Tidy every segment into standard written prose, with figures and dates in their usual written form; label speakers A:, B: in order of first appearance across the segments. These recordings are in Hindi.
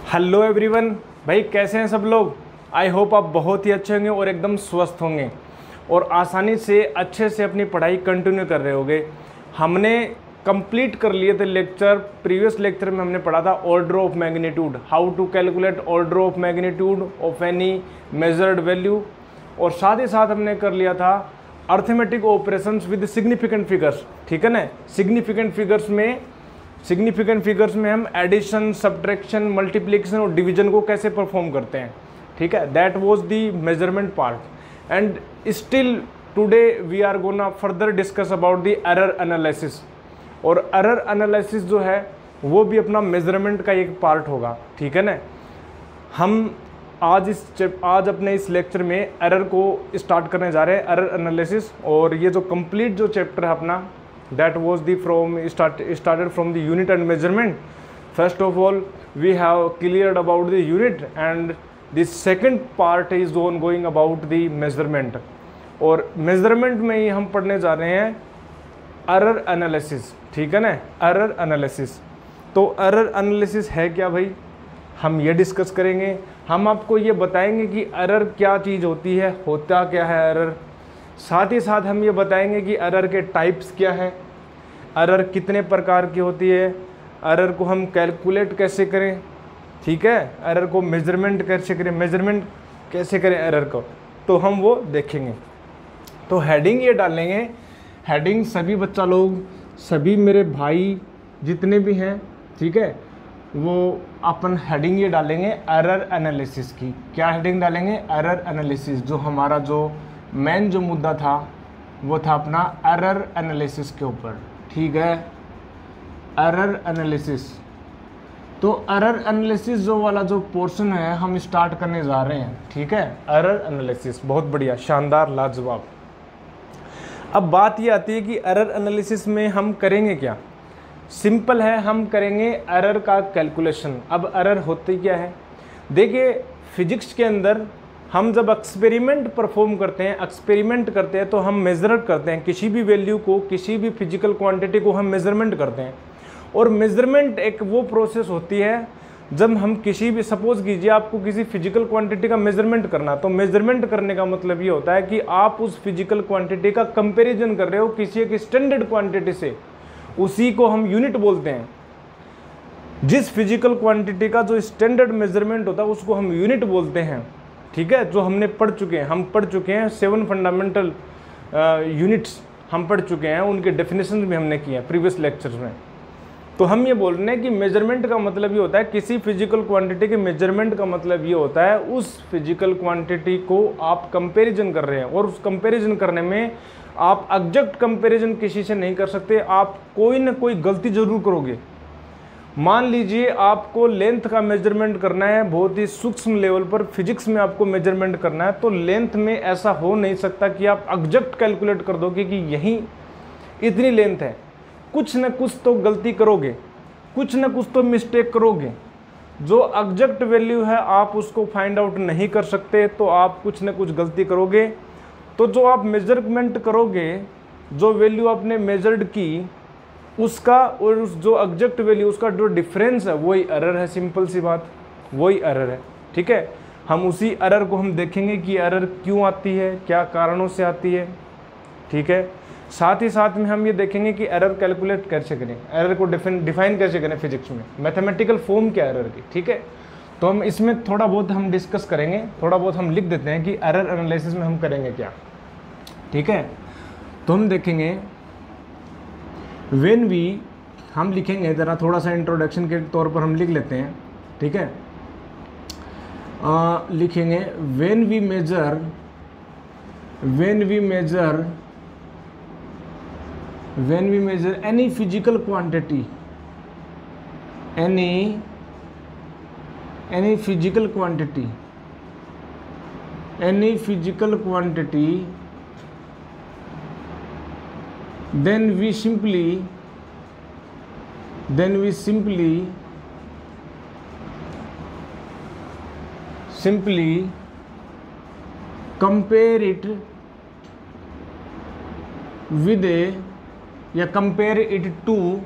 A: हेलो एवरीवन, भाई कैसे हैं सब लोग। आई होप आप बहुत ही अच्छे होंगे और एकदम स्वस्थ होंगे और आसानी से अच्छे से अपनी पढ़ाई कंटिन्यू कर रहे होंगे। हमने कंप्लीट कर लिए थे लेक्चर। प्रीवियस लेक्चर में हमने पढ़ा था order of magnitude, how to calculate order of magnitude of any measured value, और साथ ही साथ हमने कर लिया था arithmetic operations with significant figures. ठीक है ना। सिग्निफिकेंट फिगर्स में हम एडिशन, सब्ट्रैक्शन, मल्टीप्लिकेशन और डिवीजन को कैसे परफॉर्म करते हैं। ठीक है, that was the measurement part and still today we are gonna further discuss about the error analysis. और एरर एनालिसिस जो है वो भी अपना मेजरमेंट का एक पार्ट होगा। ठीक है ना। हम आज अपने इस लेक्चर में एरर को स्टार्ट करने जा रहे हैं, एरर एनालिसिस। और ये जो कंप्लीट जो चैप्टर है अपना, that was the started from the unit and measurement. First of all, we have cleared about the unit and the second part is ongoing about the measurement. और measurement में ही हम पढ़ने जा रहे हैं error analysis। ठीक है ना, error analysis। तो error analysis है क्या भाई, हम ये डिस्कस करेंगे। हम आपको ये बताएंगे कि एरर क्या चीज़ होती है, होता क्या है एरर। साथ ही साथ हम ये बताएंगे कि एरर के टाइप्स क्या है, एरर कितने प्रकार की होती है, एरर को हम कैलकुलेट कैसे करें। ठीक है, एरर को मेजरमेंट कैसे करें एरर को, तो हम वो देखेंगे। तो हेडिंग ये डालेंगे, हेडिंग सभी बच्चा लोग, सभी मेरे भाई जितने भी हैं, ठीक है, वो अपन हेडिंग ये डालेंगे एरर एनालिसिस की। क्या हेडिंग डालेंगे? Error analysis. जो हमारा जो मेन जो मुद्दा था वो था अपना एरर एनालिसिस के ऊपर। ठीक है, एरर एनालिसिस। तो एरर एनालिसिस जो वाला जो पोर्शन है हम स्टार्ट करने जा रहे हैं। ठीक है, एरर एनालिसिस। बहुत बढ़िया, शानदार, लाजवाब। अब बात ये आती है कि एरर एनालिसिस में हम करेंगे क्या। सिंपल है, हम करेंगे एरर का कैलकुलेशन। अब एरर होती क्या है, देखिए फिजिक्स के अंदर हम जब एक्सपेरिमेंट परफॉर्म करते हैं, तो हम मेज़र करते हैं किसी भी वैल्यू को, किसी भी फिजिकल क्वांटिटी को हम मेज़रमेंट करते हैं। और मेज़रमेंट एक वो प्रोसेस होती है जब हम किसी भी, सपोज कीजिए आपको किसी फिजिकल क्वांटिटी का मेज़रमेंट करना, तो मेज़रमेंट करने का मतलब ये होता है कि आप उस फिजिकल क्वांटिटी का कंपेरिजन कर रहे हो किसी एक स्टैंडर्ड क्वांटिटी से। उसी को हम यूनिट बोलते हैं। जिस फिजिकल क्वांटिटी का जो स्टैंडर्ड मेजरमेंट होता है उसको हम यूनिट बोलते हैं। ठीक है, जो हमने पढ़ चुके हैं 7 फंडामेंटल यूनिट्स हम पढ़ चुके हैं, उनके डेफिनेशन भी हमने किए हैं प्रीवियस लेक्चर्स में। तो हम ये बोल रहे हैं कि मेजरमेंट का मतलब ये होता है, किसी फिजिकल क्वांटिटी के मेजरमेंट का मतलब ये होता है उस फिजिकल क्वांटिटी को आप कंपैरिजन कर रहे हैं, और उस कंपैरिजन करने में आप एग्जैक्ट कंपैरिजन किसी से नहीं कर सकते, आप कोई ना कोई गलती जरूर करोगे। मान लीजिए आपको लेंथ का मेजरमेंट करना है, बहुत ही सूक्ष्म लेवल पर फिजिक्स में आपको मेजरमेंट करना है, तो लेंथ में ऐसा हो नहीं सकता कि आप एग्जैक्ट कैलकुलेट कर दोगे कि यही इतनी लेंथ है। कुछ न कुछ तो गलती करोगे, कुछ न कुछ तो मिस्टेक करोगे। जो एग्जैक्ट वैल्यू है आप उसको फाइंड आउट नहीं कर सकते, तो आप कुछ न कुछ गलती करोगे। तो जो आप मेजरमेंट करोगे, जो वैल्यू आपने मेजर्ड की उसका और उस जो एग्जैक्ट वैल्यू उसका जो डिफरेंस है वही एरर है। सिंपल सी बात, वही एरर है। ठीक है, हम उसी एरर को हम देखेंगे कि एरर क्यों आती है, क्या कारणों से आती है। ठीक है, साथ ही साथ में हम ये देखेंगे कि एरर कैलकुलेट कैसे करें, एरर को डिफाइन कैसे करें फिजिक्स में, मैथमेटिकल फॉर्म क्या एरर की। ठीक है, तो हम इसमें थोड़ा बहुत हम डिस्कस करेंगे, थोड़ा बहुत हम लिख देते हैं कि एरर एनालिसिस में हम करेंगे क्या। ठीक है, तो हम देखेंगे हम लिखेंगे, ज़रा थोड़ा सा इंट्रोडक्शन के तौर पर हम लिख लेते हैं। ठीक है, लिखेंगे when we measure any physical quantity, any physical quantity, then we simply compare it with a, या compare it to,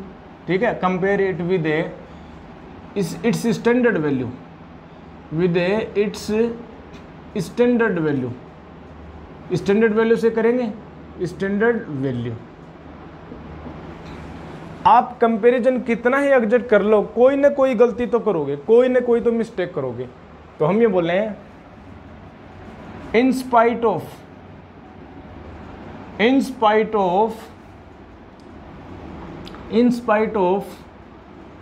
A: ठीक है, compare it with a it's standard value. With its standard value. Standard value से करेंगे, स्टैंडर्ड वैल्यू। आप कंपैरिजन कितना ही एग्जैक्ट कर लो, कोई ना कोई गलती तो करोगे, कोई ना कोई तो मिस्टेक करोगे। तो हम ये बोल रहे हैं in spite of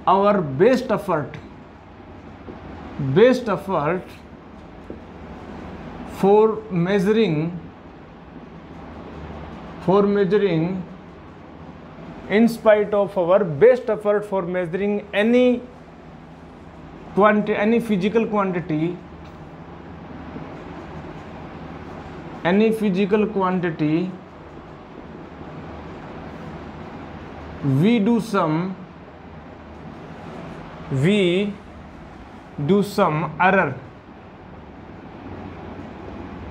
A: our best effort for measuring in spite of our best effort for measuring any physical quantity, we do some error,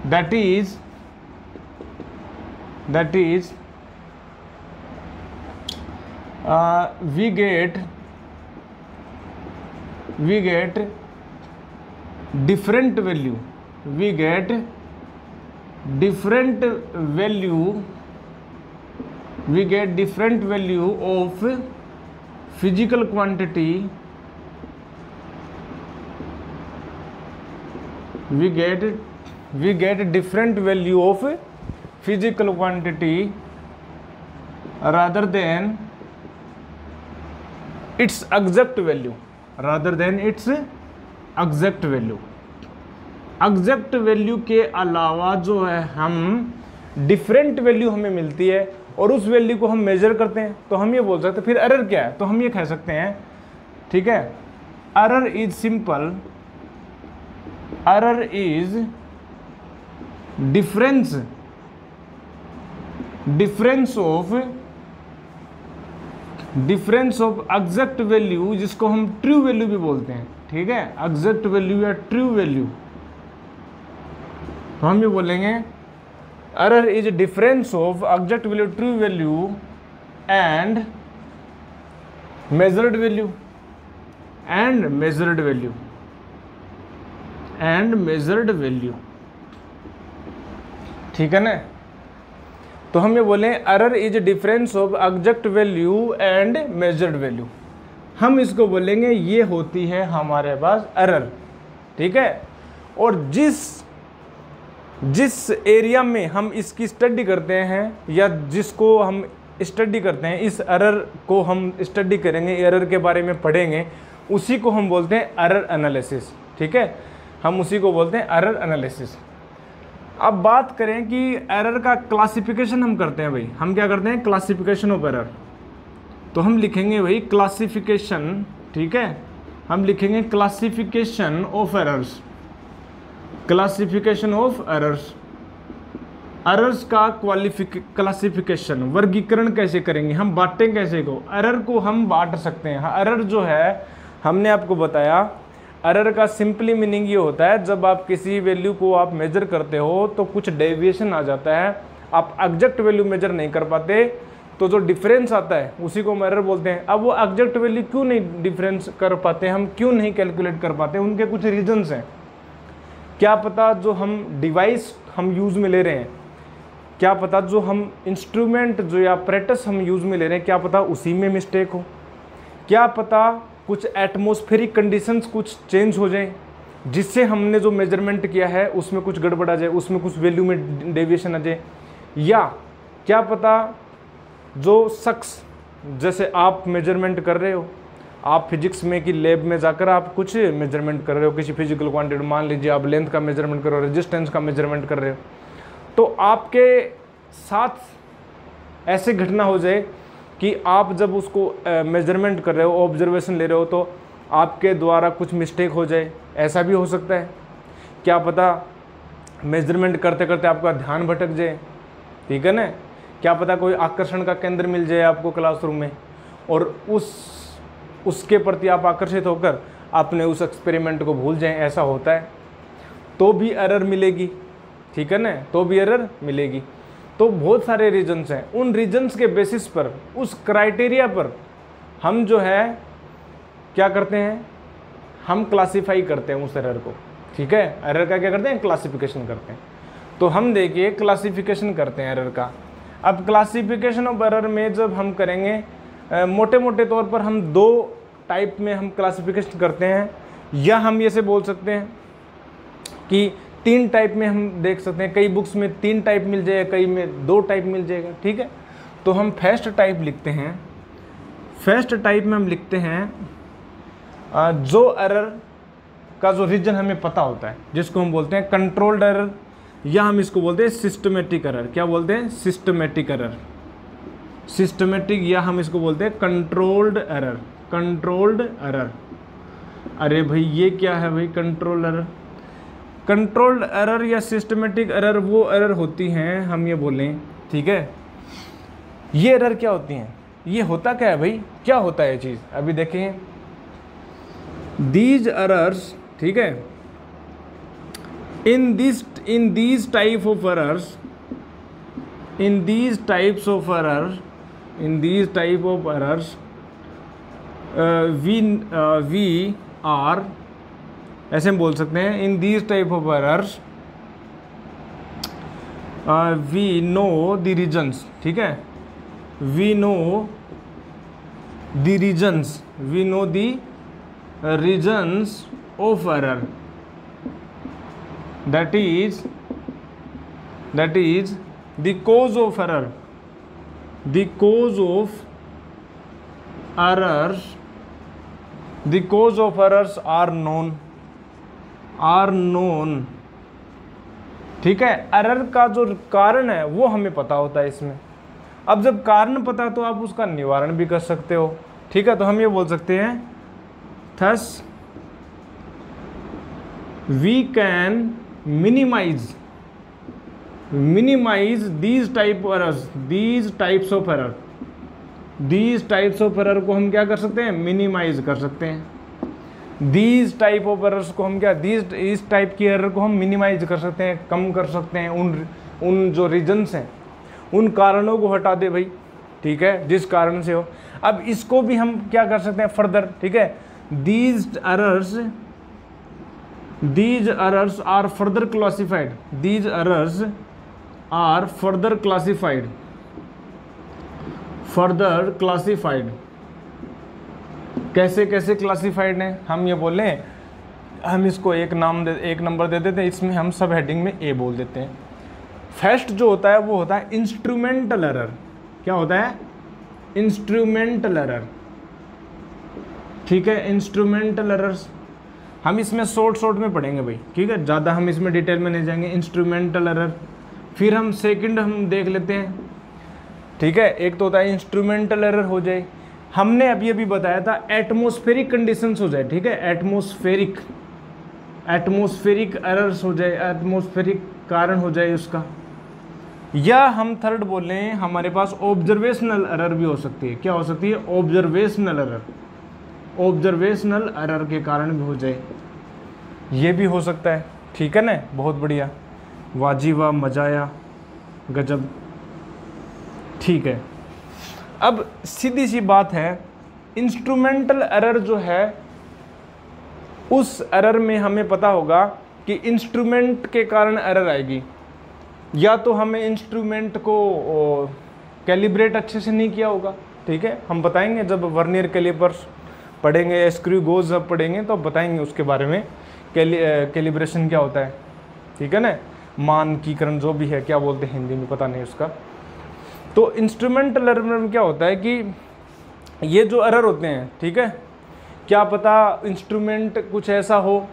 A: that is we get different value of physical quantity, we get different value of physical quantity rather than its exact value, exact value के अलावा जो है हम डिफरेंट वैल्यू हमें मिलती है और उस वैल्यू को हम मेजर करते हैं, तो हम ये बोल सकते हैं फिर एरर क्या है, तो हम ये कह सकते हैं, ठीक है, error is simple, error is difference of exact value, जिसको हम ट्रू वैल्यू भी बोलते हैं, ठीक है, एग्जैक्ट वैल्यू या ट्रू वैल्यू। तो हम ये बोलेंगे error is difference of exact value, true value and measured value, ठीक है ना। तो हम ये बोले error is difference of exact value and measured value, हम इसको बोलेंगे ये होती है हमारे पास एरर, ठीक है। और जिस एरिया में हम इसकी स्टडी करते हैं या जिसको हम स्टडी करते हैं, इस एरर को हम स्टडी करेंगे, एरर के बारे में पढ़ेंगे, उसी को हम बोलते हैं एरर एनालिसिस, ठीक है, हम उसी को बोलते हैं एरर एनालिसिस। अब बात करें कि एरर का क्लासिफिकेशन हम करते हैं भाई, हम क्या करते हैं, क्लासिफिकेशन ऑफ एरर। तो हम लिखेंगे भाई क्लासिफिकेशन, ठीक है, हम लिखेंगे क्लासिफिकेशन ऑफ एरर्स, एरर्स का क्लासिफिकेशन, वर्गीकरण कैसे करेंगे, हम बांटें कैसे को, एरर को हम बांट सकते हैं। एरर जो है हमने आपको बताया, एरर का सिंपली मीनिंग ये होता है जब आप किसी वैल्यू को आप मेजर करते हो तो कुछ डेविएशन आ जाता है, आप एग्जैक्ट वैल्यू मेजर नहीं कर पाते, तो जो डिफरेंस आता है उसी को हम एरर बोलते हैं। अब वो एग्जैक्ट वैल्यू क्यों नहीं डिफरेंस कर पाते, हम क्यों नहीं कैलकुलेट कर पाते, उनके कुछ रीजंस हैं। क्या पता जो हम डिवाइस हम यूज़ में ले रहे हैं, क्या पता जो हम इंस्ट्रूमेंट जो या अपरेटस हम यूज़ में ले रहे हैं, क्या पता उसी में मिस्टेक हो, क्या पता कुछ एटमॉस्फेरिक कंडीशंस कुछ चेंज हो जाए जिससे हमने जो मेजरमेंट किया है उसमें कुछ गड़बड़ आ जाए, उसमें कुछ वैल्यू में डेविएशन आ जाए, या क्या पता जो शख्स, जैसे आप मेजरमेंट कर रहे हो, आप फिजिक्स में की लैब में जाकर आप कुछ मेजरमेंट कर रहे हो किसी फिजिकल क्वांटिटी, मान लीजिए आप लेंथ का मेजरमेंट कर रहे हो, रेजिस्टेंस का मेजरमेंट कर रहे हो, तो आपके साथ ऐसे घटना हो जाए कि आप जब उसको मेजरमेंट कर रहे हो, ऑब्जर्वेशन ले रहे हो, तो आपके द्वारा कुछ मिस्टेक हो जाए, ऐसा भी हो सकता है। क्या पता मेजरमेंट करते करते आपका ध्यान भटक जाए, ठीक है ना, क्या पता कोई आकर्षण का केंद्र मिल जाए आपको क्लासरूम में और उसके प्रति आप आकर्षित होकर अपने उस एक्सपेरिमेंट को भूल जाएं, ऐसा होता है, तो भी एरर मिलेगी, ठीक है ना, तो भी एरर मिलेगी। तो बहुत सारे रीजन्स हैं, उन रीजन्स के बेसिस पर, उस क्राइटेरिया पर हम जो है क्या करते हैं, हम क्लासीफाई करते हैं उस एरर को। ठीक है, एरर का क्या करते हैं, क्लासिफिकेशन करते हैं। तो हम देखिए क्लासिफिकेशन करते हैं एरर का। अब क्लासिफिकेशन ऑफ एरर में जब हम करेंगे मोटे मोटे तौर पर हम 2 टाइप में हम क्लासिफिकेशन करते हैं, या हम ये से बोल सकते हैं कि 3 टाइप में हम देख सकते हैं। कई बुक्स में 3 टाइप मिल जाएगा, कई में 2 टाइप मिल जाएगा, ठीक है। तो हम फर्स्ट टाइप लिखते हैं। फर्स्ट टाइप में हम लिखते हैं जो एरर का जो रीजन हमें पता होता है, जिसको हम बोलते हैं कंट्रोल्ड एरर, या हम इसको बोलते हैं सिस्टमेटिक एरर। क्या बोलते हैं, सिस्टमेटिक एरर, सिस्टमेटिक, या हम इसको बोलते हैं कंट्रोल्ड एरर, कंट्रोल्ड एरर। अरे भाई ये क्या है भाई, कंट्रोल्ड एरर। कंट्रोल्ड एरर या सिस्टमेटिक एरर वो एरर होती हैं, हम ये बोलें, ठीक है। ये एरर क्या होती हैं, ये होता क्या है भाई, क्या होता है ये चीज़, अभी देखें। दीज एरर्स, ठीक है, in these type of errors, in these types of errors, we are, ऐसे हम बोल सकते हैं, in these type of errors we know the reasons, ठीक है, we know the reasons of error, that is the cause of error, the cause of errors are known, ठीक है। एरर का जो कारण है वो हमें पता होता है इसमें। अब जब कारण पता तो आप उसका निवारण भी कर सकते हो, ठीक है। तो हम ये बोल सकते हैं, thus we can minimize these types of error को हम क्या कर सकते हैं, मिनिमाइज कर सकते हैं। these type of errors को हम क्या, इस टाइप की एरर को हम मिनिमाइज कर सकते हैं, कम कर सकते हैं। उन जो रीजन्स हैं, उन कारणों को हटा दे भाई, ठीक है, जिस कारण से हो। अब इसको भी हम क्या कर सकते हैं फर्दर, ठीक है। these errors are further classified, कैसे क्लासिफाइड हैं, हम ये बोले, हम इसको एक नंबर दे देते हैं, इसमें हम सब हेडिंग में ए बोल देते हैं। फर्स्ट जो होता है वो होता है इंस्ट्रूमेंटल एरर। क्या होता है, इंस्ट्रूमेंटल एरर, ठीक है। इंस्ट्रूमेंटल एरर्स हम इसमें शॉर्ट में पढ़ेंगे भाई, ठीक है, ज़्यादा हम इसमें डिटेल में नहीं जाएंगे। इंस्ट्रूमेंटल एरर, फिर हम सेकंड हम देख लेते हैं, ठीक है। एक तो होता है इंस्ट्रूमेंटल एरर हो जाए, हमने अभी बताया था एटमॉस्फेरिक कंडीशंस हो जाए, ठीक है, एटमॉस्फेरिक एरर्स हो जाए, एटमॉस्फेरिक कारण हो जाए उसका। या हम थर्ड बोले, हमारे पास ऑब्जर्वेशनल एरर भी हो सकती है। क्या हो सकती है, ऑब्जर्वेशनल एरर के कारण भी हो जाए, ये भी हो सकता है, ठीक है ना। बहुत बढ़िया, वाजी वाह, मजा आया, गजब, ठीक है। अब सीधी सी बात है, इंस्ट्रूमेंटल एरर जो है, उस एरर में हमें पता होगा कि इंस्ट्रूमेंट के कारण एरर आएगी, या तो हमें इंस्ट्रूमेंट को कैलिब्रेट अच्छे से नहीं किया होगा, ठीक है। हम बताएंगे जब वर्नियर कैलिपर्स पढ़ेंगे, स्क्रू गोज जब पढ़ेंगे तो बताएंगे उसके बारे में, कैलिब्रेशन क्या होता है, ठीक है ना, मानकीकरण जो भी है, क्या बोलते हैं हिंदी में पता नहीं उसका। तो इंस्ट्रूमेंटल एरर में क्या होता है कि ये जो एरर होते हैं, ठीक है, क्या पता इंस्ट्रूमेंट कुछ ऐसा हो,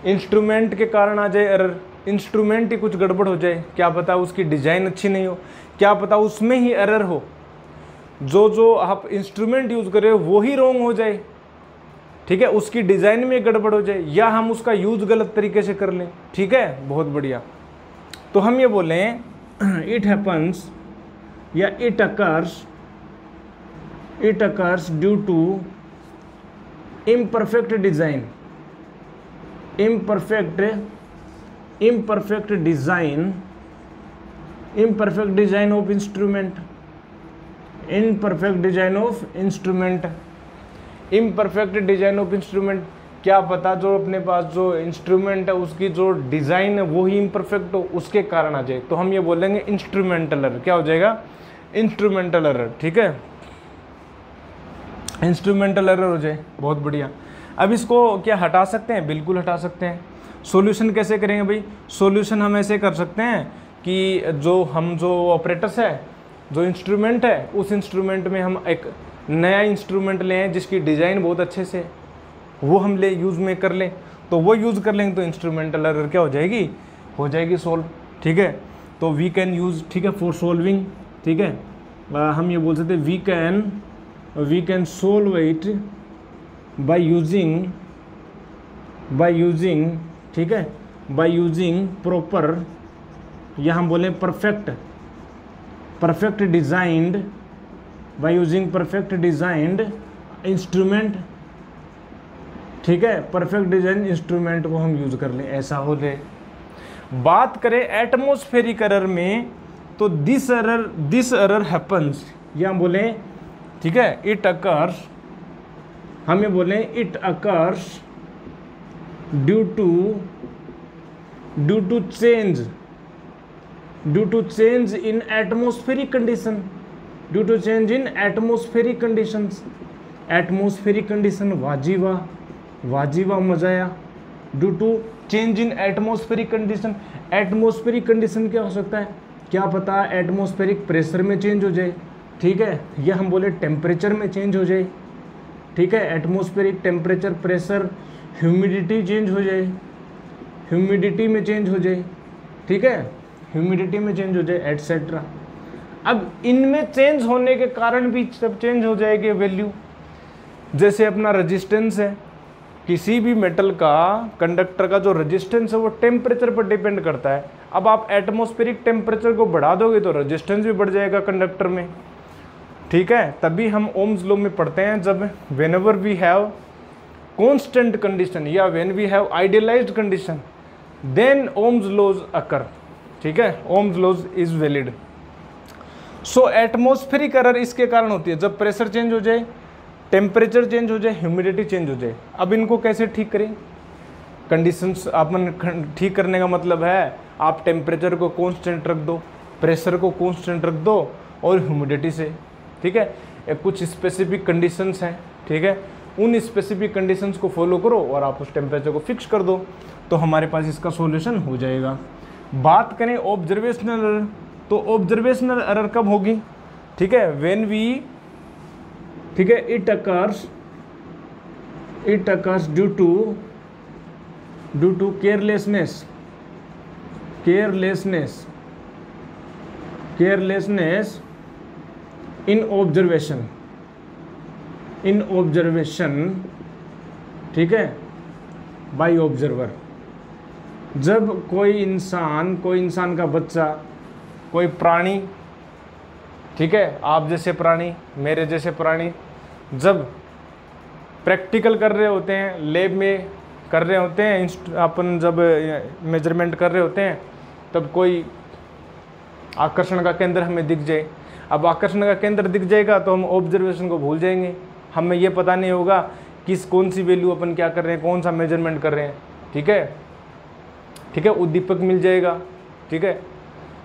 A: इंस्ट्रूमेंट के कारण आ जाए एरर, इंस्ट्रूमेंट ही कुछ गड़बड़ हो जाए, क्या पता उसकी डिज़ाइन अच्छी नहीं हो, क्या पता उसमें ही एरर हो, जो आप इंस्ट्रूमेंट यूज़ कर रहे हो वो ही रॉन्ग हो जाए, ठीक है, उसकी डिज़ाइन में गड़बड़ हो जाए, या हम उसका यूज़ गलत तरीके से कर लें, ठीक है। बहुत बढ़िया। तो हम ये बोलें, इट हैपन्स या it occurs due to imperfect design of instrument, क्या पता जो अपने पास जो इंस्ट्रूमेंट है उसकी जो डिज़ाइन है वो ही इम्परफेक्ट हो, उसके कारण आ जाए, तो हम ये बोलेंगे इंस्ट्रूमेंटल एरर। क्या हो जाएगा? Instrumental error. ठीक है, इंस्ट्रूमेंटल एरर हो जाए, बहुत बढ़िया। अब इसको क्या हटा सकते हैं? बिल्कुल हटा सकते हैं। सॉल्यूशन कैसे करेंगे भाई? सॉल्यूशन हम ऐसे कर सकते हैं कि जो ऑपरेटर्स है, जो इंस्ट्रूमेंट है, उस इंस्ट्रूमेंट में हम एक नया इंस्ट्रूमेंट लें जिसकी डिज़ाइन बहुत अच्छे से, वो हम यूज़ में कर लें, तो वो यूज़ कर लेंगे तो इंस्ट्रूमेंटल एरर क्या हो जाएगी? हो जाएगी सॉल्व। ठीक है, तो वी कैन यूज़, ठीक है, फॉर सॉल्विंग। ठीक है, हम ये बोल सकते हैं we can solve it by using, ठीक है, बाय यूजिंग प्रॉपर, या हम बोलें perfect designed, by using perfect designed instrument. ठीक है, परफेक्ट डिजाइन इंस्ट्रूमेंट को हम यूज कर लें, ऐसा हो जाए। बात करें एटमॉस्फेरिक एरर में, तो दिस एरर हैपन्स, या हम बोलें, ठीक है, इट अकर्स, हम ये बोलें it occurs due to change in atmospheric condition, atmospheric condition, वाजीवा मजा आया। Due to change in atmospheric condition, atmospheric condition क्या हो सकता है? क्या पता एटमॉस्फेरिक प्रेशर में चेंज हो जाए, ठीक है, या हम बोले टेम्परेचर में चेंज हो जाए। ठीक है, atmospheric temperature, pressure, humidity change हो जाए, ह्यूमिडिटी में चेंज हो जाए। ठीक है, ह्यूमिडिटी में चेंज हो जाए, एटसेट्रा। अब इनमें चेंज होने के कारण भी सब चेंज हो जाएगी वैल्यू। जैसे अपना रेजिस्टेंस है, किसी भी मेटल का, कंडक्टर का जो रेजिस्टेंस है वो टेम्परेचर पर डिपेंड करता है। अब आप एटमॉस्फेरिक टेम्परेचर को बढ़ा दोगे तो रेजिस्टेंस भी बढ़ जाएगा कंडक्टर में। ठीक है, तभी हम ओम्स लॉ में पढ़ते हैं, जब whenever we have constant condition या when we have idealized condition, then Ohm's laws occur. ठीक है, Ohm's laws is valid. So atmospheric error इसके कारण होती है जब प्रेशर चेंज हो जाए, टेम्परेचर चेंज हो जाए, ह्यूमिडिटी चेंज हो जाए। अब इनको कैसे ठीक करें? कंडीशंस अपन ठीक करने का मतलब है आप टेम्परेचर को कांस्टेंट रख दो, प्रेशर को कांस्टेंट रख दो और ह्यूमिडिटी से। ठीक है, एक कुछ स्पेसिफिक कंडीशंस हैं, ठीक है, उन स्पेसिफिक कंडीशंस को फॉलो करो और आप उस टेम्परेचर को फिक्स कर दो, तो हमारे पास इसका सॉल्यूशन हो जाएगा। बात करें ऑब्जर्वेशनल एरर, तो ऑब्जर्वेशनल एरर कब होगी? ठीक है, व्हेन वी, ठीक है, it occurs due to carelessness in observation, ठीक है, बाय ऑब्जर्वर। जब कोई इंसान का बच्चा, कोई प्राणी, ठीक है, आप जैसे प्राणी, मेरे जैसे प्राणी, जब प्रैक्टिकल कर रहे होते हैं, लैब में कर रहे होते हैं, अपन जब मेजरमेंट कर रहे होते हैं, तब कोई आकर्षण का केंद्र हमें दिख जाए। अब आकर्षण का केंद्र दिख जाएगा तो हम ऑब्जर्वेशन को भूल जाएंगे, हमें ये पता नहीं होगा कौन सी वैल्यू अपन क्या कर रहे हैं, कौन सा मेजरमेंट कर रहे हैं। ठीक है, उद्दीपक मिल जाएगा। ठीक है,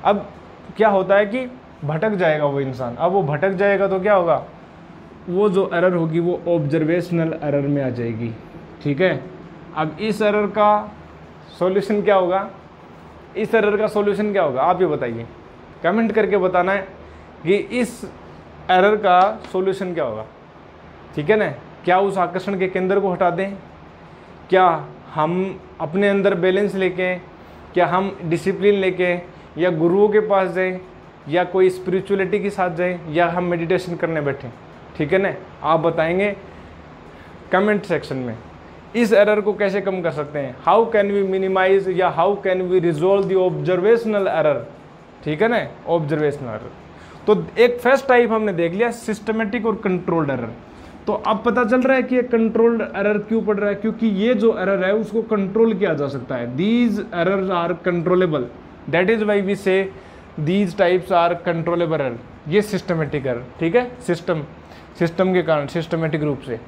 A: अब क्या होता है कि भटक जाएगा वो इंसान। अब वो भटक जाएगा तो क्या होगा, वो जो एरर होगी वो ऑब्जर्वेशनल एरर में आ जाएगी। ठीक है, अब इस एरर का सॉल्यूशन क्या होगा? इस एरर का सॉल्यूशन क्या होगा आप ये बताइए, कमेंट करके बताना है कि इस एरर का सॉल्यूशन क्या होगा। ठीक है ना, क्या उस आकर्षण के केंद्र को हटा दें, क्या हम अपने अंदर बैलेंस लेके, क्या हम डिसिप्लिन लेके, या गुरुओं के पास जाएं, या कोई स्पिरिचुअलिटी के साथ जाएं, या हम मेडिटेशन करने बैठें। ठीक है ना, आप बताएंगे कमेंट सेक्शन में इस एरर को कैसे कम कर सकते हैं, हाउ कैन वी मिनिमाइज या how can we resolve the observational error. ठीक है ना, ऑब्जर्वेशनल एरर। तो एक फर्स्ट टाइप हमने देख लिया, सिस्टमेटिक और कंट्रोल्ड एरर। तो अब पता चल रहा है कि ये कंट्रोल्ड एरर क्यों पड़ रहा है, क्योंकि ये जो एरर है उसको कंट्रोल किया जा सकता है। These errors are controllable, that is why we say these types are controllable error. ये सिस्टमेटिक एरर, ठीक है, सिस्टम के कारण सिस्टमेटिक रूप से।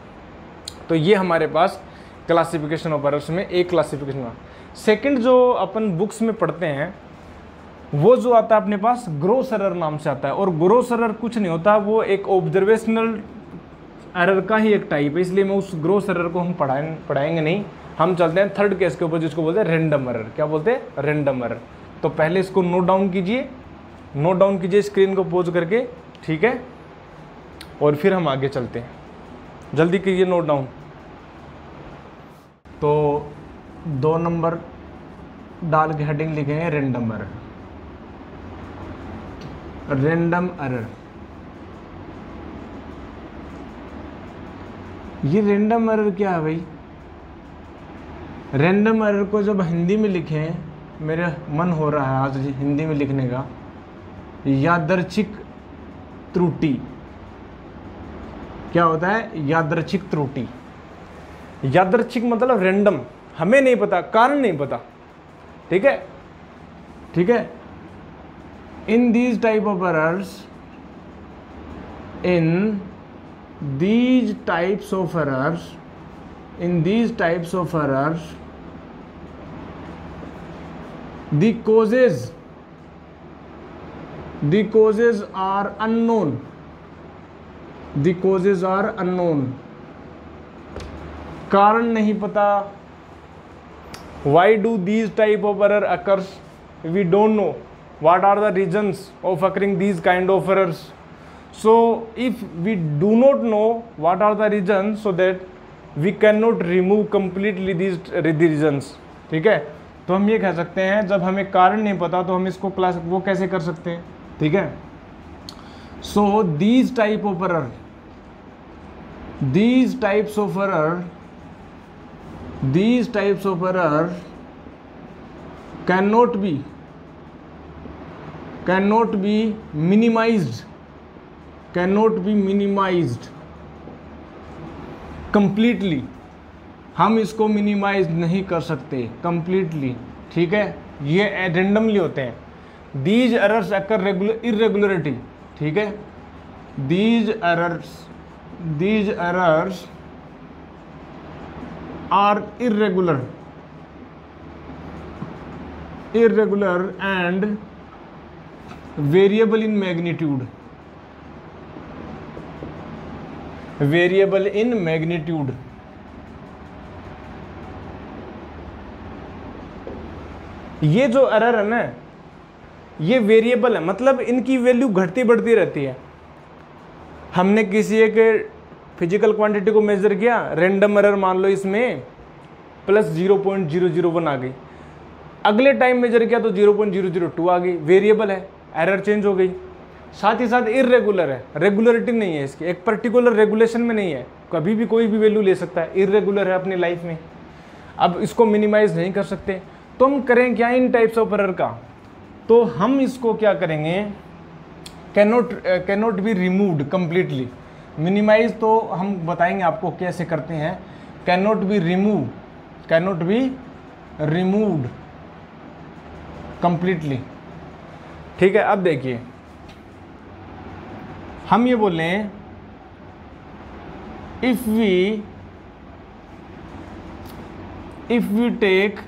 A: तो ये हमारे पास क्लासिफिकेशन ऑफ एरर्स में एक क्लासिफिकेशन का। सेकंड जो अपन बुक्स में पढ़ते हैं वो जो आता है अपने पास ग्रोस एरर नाम से आता है, और ग्रोस एरर कुछ नहीं होता, वो एक ऑब्जर्वेशनल एरर का ही एक टाइप है, इसलिए मैं उस ग्रोस एरर को हम पढ़ाएंगे नहीं। हम चलते हैं थर्ड केस के ऊपर जिसको बोलते हैं रैंडम एरर। क्या बोलते हैं? Random error. तो पहले इसको नोट डाउन कीजिए स्क्रीन को पॉज करके, ठीक है, और फिर हम आगे चलते हैं। जल्दी कीजिए नोट डाउन। तो 2 नंबर डाल के हेडिंग लिखेंगे रैंडम एरर। रैंडम एरर, ये रैंडम एरर क्या है भाई? रैंडम एरर को जब हिंदी में लिखें, मेरा मन हो रहा है आज हिंदी में लिखने का, यादृच्छिक त्रुटि। क्या होता है? यादृच्छिक त्रुटि। यादृच्छिक मतलब रैंडम, हमें नहीं पता, कारण नहीं पता, ठीक है, ठीक है। In these type of errors, in these types of errors, the causes are unknown. कारण नहीं पता। Why do these type of error occurs? We don't know what are the reasons of occurring these kind of errors. So if we do not know what are the reasons, so that we cannot remove completely these reasons, ठीक है। तो हम ये कह सकते हैं जब हमें कारण नहीं पता तो हम इसको वो कैसे कर सकते हैं, ठीक है। So these types of error cannot be minimized completely। हम इसको मिनिमाइज नहीं कर सकते completely, ठीक है। ये रेंडमली होते हैं। These errors occur irregularity, ठीक है। These errors are irregular and variable in magnitude। ये जो एरर है ना, ये वेरिएबल है, मतलब इनकी वैल्यू घटती बढ़ती रहती है। हमने किसी एक फिजिकल क्वांटिटी को मेजर किया, रैंडम एरर मान लो इसमें प्लस 0.001 आ गई, अगले टाइम मेजर किया तो 0.002 आ गई, वेरिएबल है, एरर चेंज हो गई। साथ ही साथ इरेगुलर है, रेगुलरिटी नहीं है इसकी, एक पर्टिकुलर रेगुलेशन में नहीं है, कभी भी कोई भी वैल्यू ले सकता है, इरेगुलर है अपनी लाइफ में। अब इसको मिनिमाइज नहीं कर सकते, तो हम करें क्या इन टाइप्स ऑफ एरर का? तो हम इसको क्या करेंगे, cannot be removed completely. Minimise तो हम बताएंगे आपको कैसे करते हैं। कैनॉट बी रिमूव्ड कंप्लीटली, ठीक है। अब देखिए हम ये बोल रहे हैं, if we take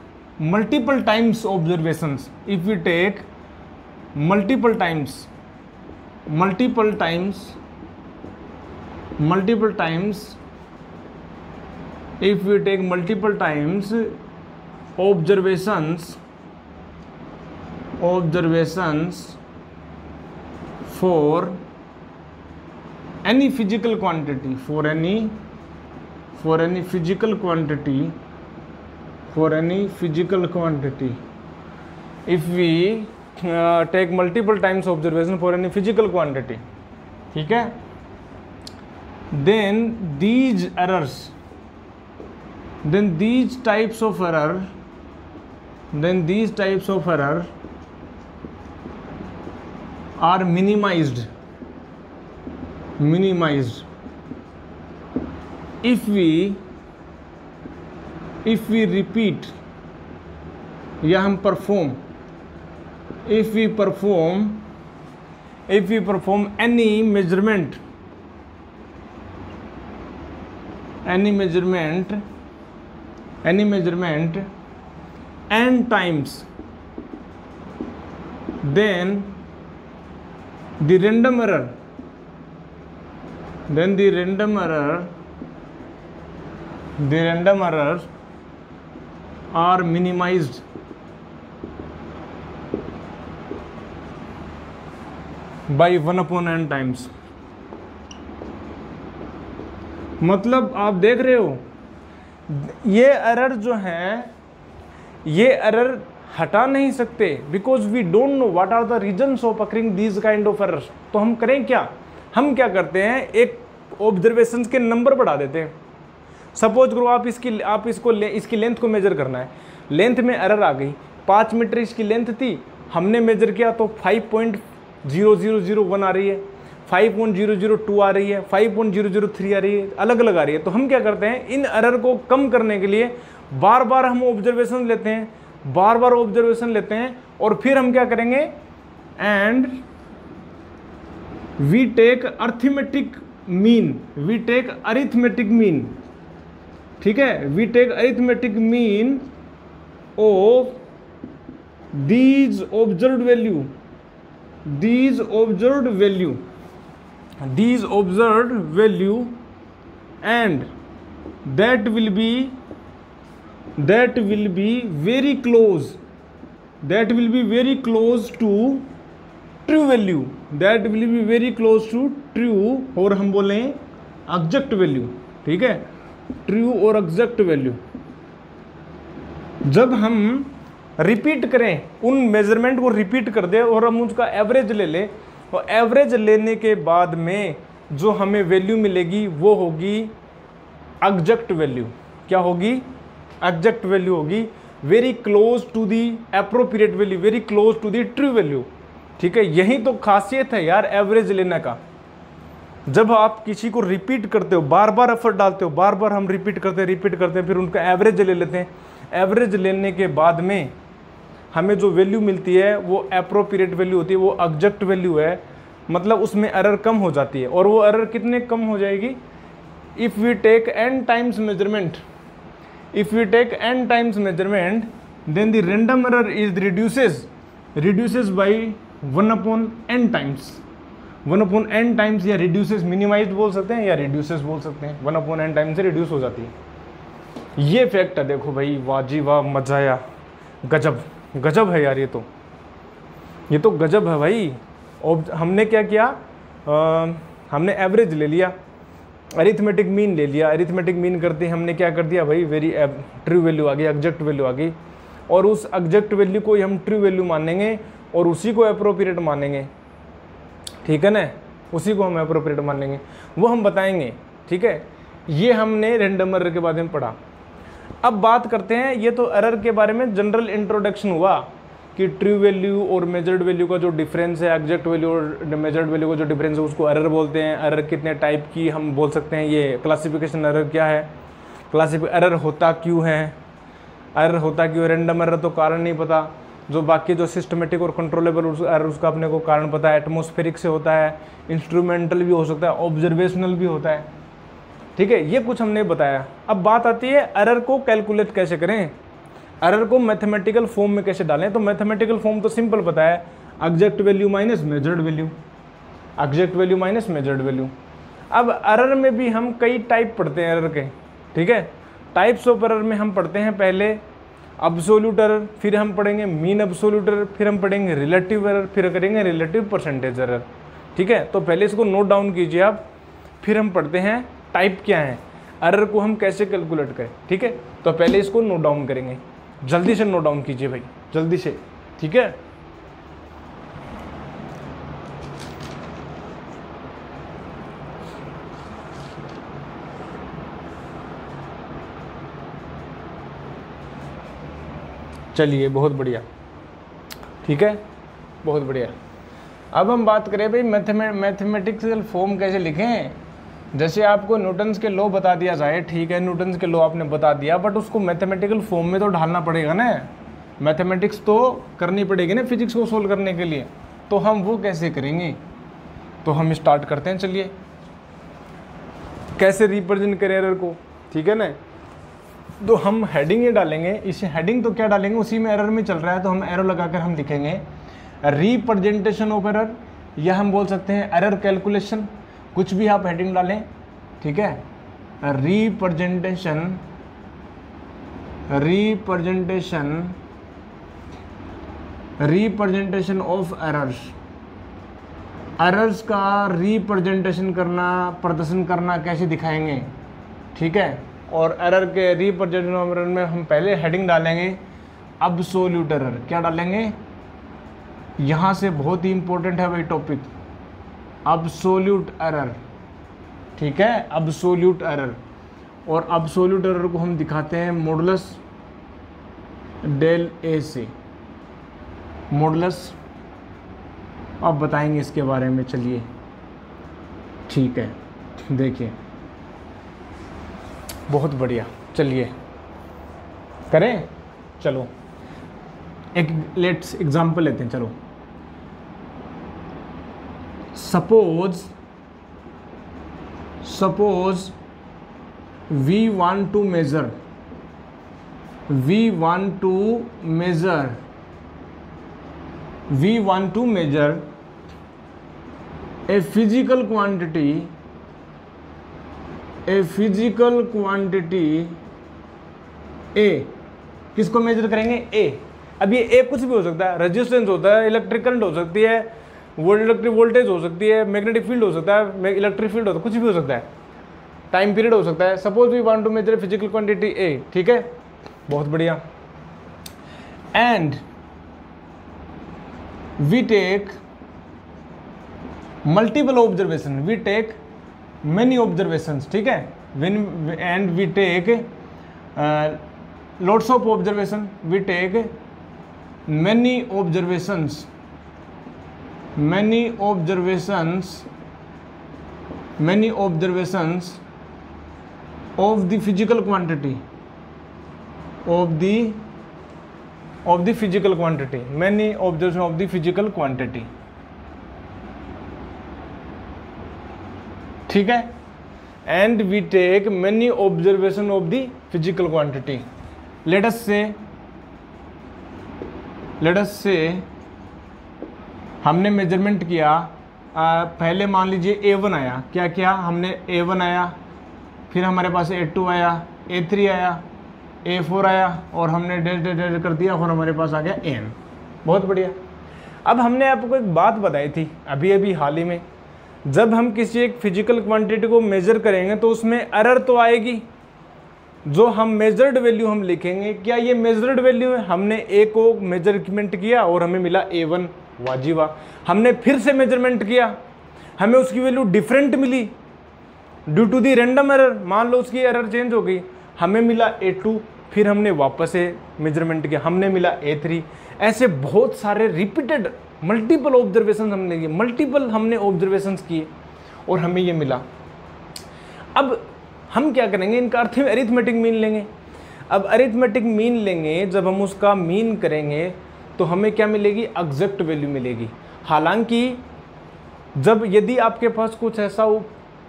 A: multiple times observations, if we take multiple times observations for any physical quantity, if we take multiple times observation for any physical quantity, ठीक है, then these types of error are minimized if we repeat या हम perform any measurement any measurement n times, then the random error are minimized by 1/n times। मतलब आप देख रहे हो ये एरर जो है, ये एरर हटा नहीं सकते, because we don't know what are the reasons of occurring these kind of errors. तो हम करें क्या, हम क्या करते हैं, एक ऑब्जर्वेशंस के नंबर बढ़ा देते हैं। सपोज करो इसकी लेंथ को मेजर करना है, लेंथ में एरर आ गई, 5 मीटर इसकी लेंथ थी, हमने मेजर किया तो 5.0001 आ रही है, 5.002 आ रही है, 5.003 आ रही है, अलग अलग आ रही है। तो हम क्या करते हैं, इन एरर को कम करने के लिए बार बार हम ऑब्जर्वेशन लेते हैं, और फिर हम क्या करेंगे, and we take arithmetic mean, ठीक है, we take arithmetic mean of these observed value and that will be very close to true value, और हम बोलें एग्जैक्ट वैल्यू, ठीक है, ट्रू और एग्जैक्ट वैल्यू। जब हम रिपीट करें, उन मेजरमेंट को रिपीट कर दे और हम उसका एवरेज ले लें, और एवरेज लेने के बाद में जो हमें वैल्यू मिलेगी वो होगी एग्जैक्ट वैल्यू। क्या होगी, एग्जैक्ट वैल्यू होगी, very close to the appropriate value, very close to the true value, ठीक है। यही तो खासियत है यार एवरेज लेने का। जब आप किसी को रिपीट करते हो, बार बार एफर्ट डालते हो, बार बार हम रिपीट करते हैं, फिर उनका एवरेज ले लेते हैं। एवरेज लेने के बाद में हमें जो वैल्यू मिलती है वो एप्रोप्रिएट वैल्यू होती है, वो एग्जैक्ट वैल्यू है, मतलब उसमें एरर कम हो जाती है। और वो एरर कितने कम हो जाएगी, if we take n times measurement, then the random error is reduces by 1/n times, या रिड्यूसेस, मिनिमाइज बोल सकते हैं या रिड्यूसेस बोल सकते हैं, 1/n टाइम्स से रिड्यूस हो जाती है। ये फैक्ट है, देखो भाई, वाजी वाह, मजा आया, गजब है यार, ये तो गजब है भाई। और हमने क्या किया, हमने एवरेज ले लिया, अरिथमेटिक मीन ले लिया, अरिथमेटिक मीन करते हमने क्या कर दिया भाई, वेरी ट्रू वैल्यू आ गई, एग्जैक्ट वैल्यू आ गई, और उस एग्जैक्ट वैल्यू को हम ट्रू वैल्यू मानेंगे और उसी को एप्रोप्रिएट मानेंगे, ठीक है ना, उसी को हम एप्रोप्रिएट मानेंगे, वो हम बताएंगे, ठीक है। ये हमने रैंडम एरर के बारे में पढ़ा। अब बात करते हैं, ये तो एरर के बारे में जनरल इंट्रोडक्शन हुआ कि ट्रू वैल्यू और मेजर्ड वैल्यू का जो डिफरेंस है, एग्जैक्ट वैल्यू और मेजर्ड वैल्यू का जो डिफरेंस है उसको एरर बोलते हैं। एरर कितने टाइप की हम बोल सकते हैं, ये क्लासिफिकेशन एरर क्या है, एरर होता क्यों है, रैंडम एरर तो कारण नहीं पता, जो बाकी जो सिस्टमेटिक और कंट्रोलेबल एरर उसका अपने को कारण पता है, एटमॉस्फेरिक से होता है, इंस्ट्रूमेंटल भी हो सकता है, ऑब्जर्वेशनल भी होता है, ठीक है। ये कुछ हमने बताया। अब बात आती है एरर को कैलकुलेट कैसे करें, एरर को मैथमेटिकल फॉर्म में कैसे डालें। तो मैथमेटिकल फॉर्म तो सिंपल पता है, exact value minus measured value, अब एरर में भी हम कई टाइप पढ़ते हैं एरर के, ठीक है। टाइप्स ऑफ एरर में हम पढ़ते हैं पहले अब्सोल्यूट एरर, फिर हम पढ़ेंगे मीन अब्सोल्यूट एरर, फिर हम पढ़ेंगे रिलेटिव एरर, फिर करेंगे रिलेटिव परसेंटेज एरर, ठीक है। तो पहले इसको नोट डाउन कीजिए आप, फिर हम पढ़ते हैं टाइप क्या है, एरर को हम कैसे कैलकुलेट करें, ठीक है। तो पहले इसको नोट डाउन करेंगे, जल्दी से नोट डाउन कीजिए भाई, जल्दी से, ठीक है। चलिए, बहुत बढ़िया, ठीक है, बहुत बढ़िया। अब हम बात करें भाई मैथमेटिकल फॉर्म कैसे लिखें। जैसे आपको न्यूटन्स के लॉ बता दिया जाए, ठीक है, न्यूटन्स के लॉ आपने बता दिया, बट उसको मैथमेटिकल फॉर्म में तो ढालना पड़ेगा ना, मैथमेटिक्स तो करनी पड़ेगी ना फिजिक्स को सोल्व करने के लिए। तो हम वो कैसे करेंगे, तो हम स्टार्ट करते हैं। चलिए, कैसे रिप्रेजेंट करें एरर को, ठीक है ना। तो हम हेडिंग ही डालेंगे, इसे हेडिंग तो क्या डालेंगे, उसी में एरर में चल रहा है तो हम एरो लगाकर हम लिखेंगे रिप्रेजेंटेशन ऑफ एरर, या हम बोल सकते हैं एरर कैलकुलेशन, कुछ भी आप हेडिंग डालें, ठीक है। रिप्रेजेंटेशन ऑफ एरर्स का रिप्रेजेंटेशन करना, प्रदर्शन करना कैसे दिखाएंगे, ठीक है। और एरर के रिप्रेजेंटेशन ऑफ एरर में हम पहले हेडिंग डालेंगे अब्सोल्यूट एरर। क्या डालेंगे, यहाँ से बहुत ही इंपॉर्टेंट है भाई टॉपिक, अब्सोल्यूट एरर, ठीक है, अब्सोल्यूट एरर। और अब्सोल्यूट एरर को हम दिखाते हैं मॉडुलस डेल ए से, मॉडुलस अब बताएंगे इसके बारे में, चलिए ठीक है। देखिए बहुत बढ़िया, चलिए करें, चलो एक लेट्स एग्जांपल लेते हैं, चलो। Suppose we want to measure a physical quantity A। किसको मेजर करेंगे, A। अब ये A कुछ भी हो सकता है, रेजिस्टेंस होता है, इलेक्ट्रिक करंट हो सकती है, इलेक्ट्रिक वोल्टेज हो सकती है, मैग्नेटिक फील्ड हो सकता है, इलेक्ट्रिक फील्ड होता है, कुछ भी हो सकता है, टाइम पीरियड हो सकता है। Suppose we want to measure physical quantity A, ठीक है, बहुत बढ़िया। And we take multiple observation, we take many observations, ठीक है, and we take lots of observation, we take many observations of the physical quantity, many observations of the physical quantity, ठीक है, and we take many observation of the physical quantity. Let us say हमने मेजरमेंट किया, पहले मान लीजिए A1 आया, क्या किया हमने, A1 आया, फिर हमारे पास A2 आया, A3 आया, A4 आया, और हमने डेट कर दिया और हमारे पास आ गया N। बहुत बढ़िया। अब हमने आपको एक बात बताई थी अभी हाल ही में, जब हम किसी एक फिजिकल क्वांटिटी को मेजर करेंगे तो उसमें एरर तो आएगी, जो हम मेजर्ड वैल्यू हम लिखेंगे, क्या ये मेजर्ड वैल्यू है, हमने A को मेजरमेंट किया और हमें मिला A1, वाजिबा। हमने फिर से मेजरमेंट किया, हमें उसकी वैल्यू डिफरेंट मिली due to the random error, मान लो उसकी एरर चेंज हो गई, हमें मिला A2, फिर हमने वापस से मेजरमेंट किया, हमने मिला A3। ऐसे बहुत सारे रिपीटेड मल्टीपल ऑब्जर्वेशन हमने किए, मल्टीपल हमने ऑब्जर्वेशंस किए और हमें ये मिला। अब हम क्या करेंगे, इनका अर्थ में अरिथमेटिक मीन लेंगे। अब अरिथमेटिक मीन लेंगे, जब हम उसका मीन करेंगे तो हमें क्या मिलेगी, एग्जैक्ट वैल्यू मिलेगी। हालांकि जब यदि आपके पास कुछ ऐसा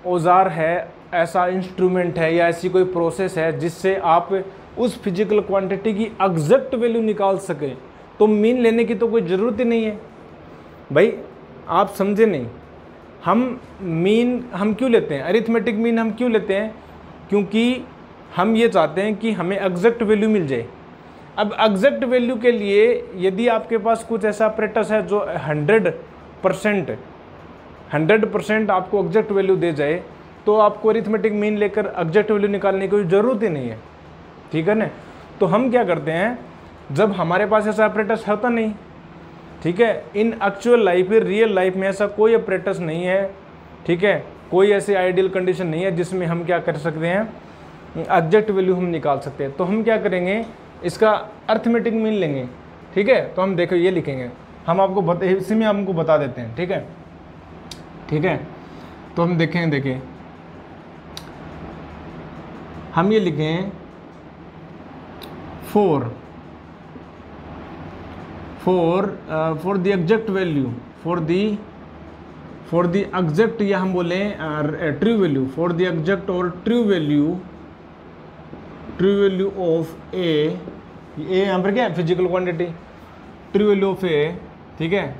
A: औजार है, ऐसा इंस्ट्रूमेंट है या ऐसी कोई प्रोसेस है जिससे आप उस फिजिकल क्वांटिटी की एग्जैक्ट वैल्यू निकाल सकें, तो मीन लेने की तो कोई ज़रूरत ही नहीं है भाई, आप समझे नहीं। हम मीन हम क्यों लेते हैं, अरिथमेटिक मीन हम क्यों लेते हैं, क्योंकि हम ये चाहते हैं कि हमें एग्जैक्ट वैल्यू मिल जाए। अब एग्जैक्ट वैल्यू के लिए यदि आपके पास कुछ ऐसा ऑपरेटर्स है जो 100% आपको एग्जैक्ट वैल्यू दे जाए, तो आपको अरिथमेटिक मीन लेकर एग्जैक्ट वैल्यू निकालने की कोई ज़रूरत ही नहीं है, ठीक है ना। तो हम क्या करते हैं, जब हमारे पास ऐसा ऑपरेटर्स होता नहीं, ठीक है, इन एक्चुअल लाइफ में, रियल लाइफ में ऐसा कोई ऑपरेटर्स नहीं है, ठीक है, कोई ऐसी आइडियल कंडीशन नहीं है जिसमें हम क्या कर सकते हैं, एग्जैक्ट वैल्यू हम निकाल सकते हैं। तो हम क्या करेंगे, इसका अरिथमेटिक मीन लेंगे, ठीक है। तो हम देखो ये लिखेंगे, हम आपको इसी में हमको बता देते हैं, ठीक है, ठीक है। तो हम देखें हम ये लिखें for the exact value, for the exact, या हम बोलें true value, for the exact और true value true value of A, यहाँ पर क्या है, physical quantity, true value of A, ठीक है,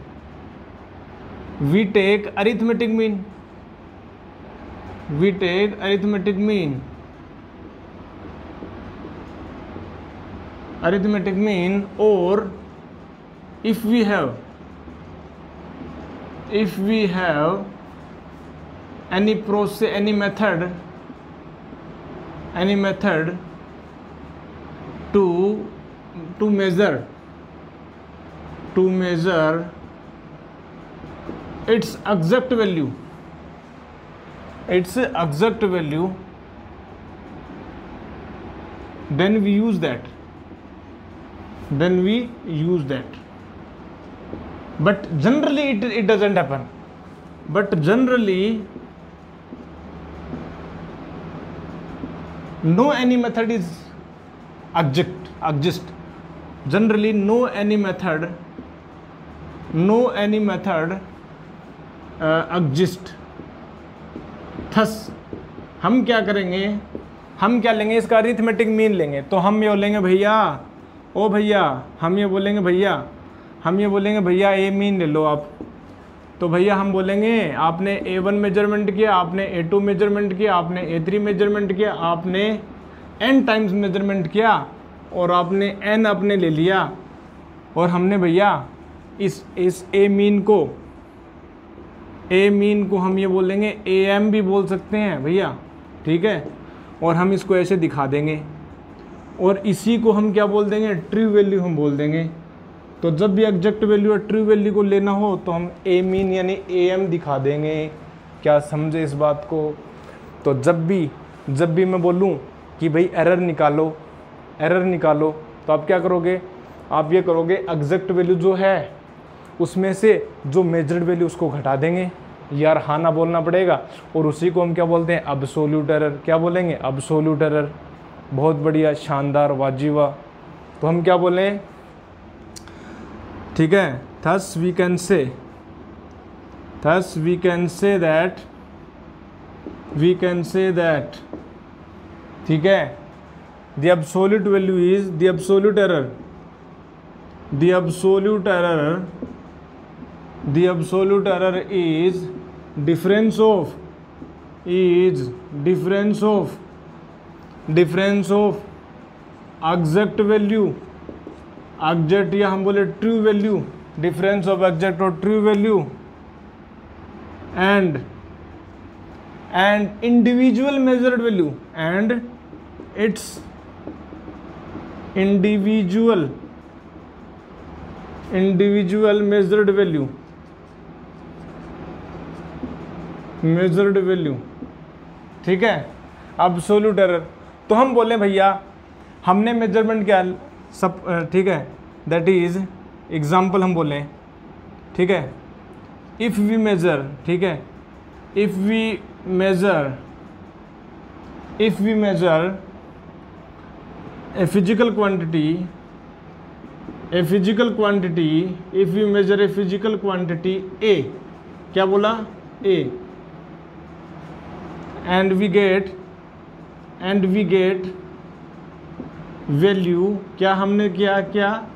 A: we take arithmetic mean, we take arithmetic mean, arithmetic mean, और if we have any process, any method to measure its exact value, then we use that, but generally it doesn't happen, but generally no any method is exist, generally no any method exist, thus हम क्या करेंगे, हम क्या लेंगे, इसका अरिथमेटिक मीन लेंगे, तो हम ये बोलेंगे भैया, ओ भैया, हम ये बोलेंगे भैया ए मीन ले लो आप, तो भैया हम बोलेंगे आपने A1 मेजरमेंट किया, आपने A2 मेजरमेंट किया, आपने A3 मेजरमेंट किया, आपने n टाइम्स मेजरमेंट किया, और आपने n आपने ले लिया, और हमने भैया इस A मीन को हम ये बोलेंगे AM भी बोल सकते हैं भैया, ठीक है, और हम इसको ऐसे दिखा देंगे, और इसी को हम क्या बोल देंगे, ट्रू वैल्यू हम बोल देंगे। तो जब भी एग्जैक्ट वैल्यू और ट्रू वैल्यू को लेना हो तो हम ए मीन यानी AM दिखा देंगे। क्या समझे इस बात को? तो जब भी मैं बोलूँ कि भाई एरर निकालो, तो आप क्या करोगे, आप ये करोगे एग्जैक्ट वैल्यू जो है उसमें से जो मेजर्ड वैल्यू उसको घटा देंगे, यार हाँ ना बोलना पड़ेगा, और उसी को हम क्या बोलते हैं, अब्सोल्यूट एरर। क्या बोलेंगे, अब्सोल्यूट एरर। बहुत बढ़िया, शानदार, वाजिबा। तो हम क्या बोलें, ठीक है, thus we can say that, ठीक है, the absolute value is the absolute error is difference of exact value, exact या हम बोले true value, difference of exact और true value and individual measured value and its individual measured value, ठीक है, एब्सोल्यूट एरर। तो हम बोले भैया हमने मेजरमेंट क्या सब, ठीक है, दैट इज एग्जाम्पल हम बोलें, ठीक है, इफ़ वी मेज़र, ठीक है, if we measure a physical quantity, if we measure a physical quantity A, क्या बोला, A, and we get value, क्या हमने किया, क्या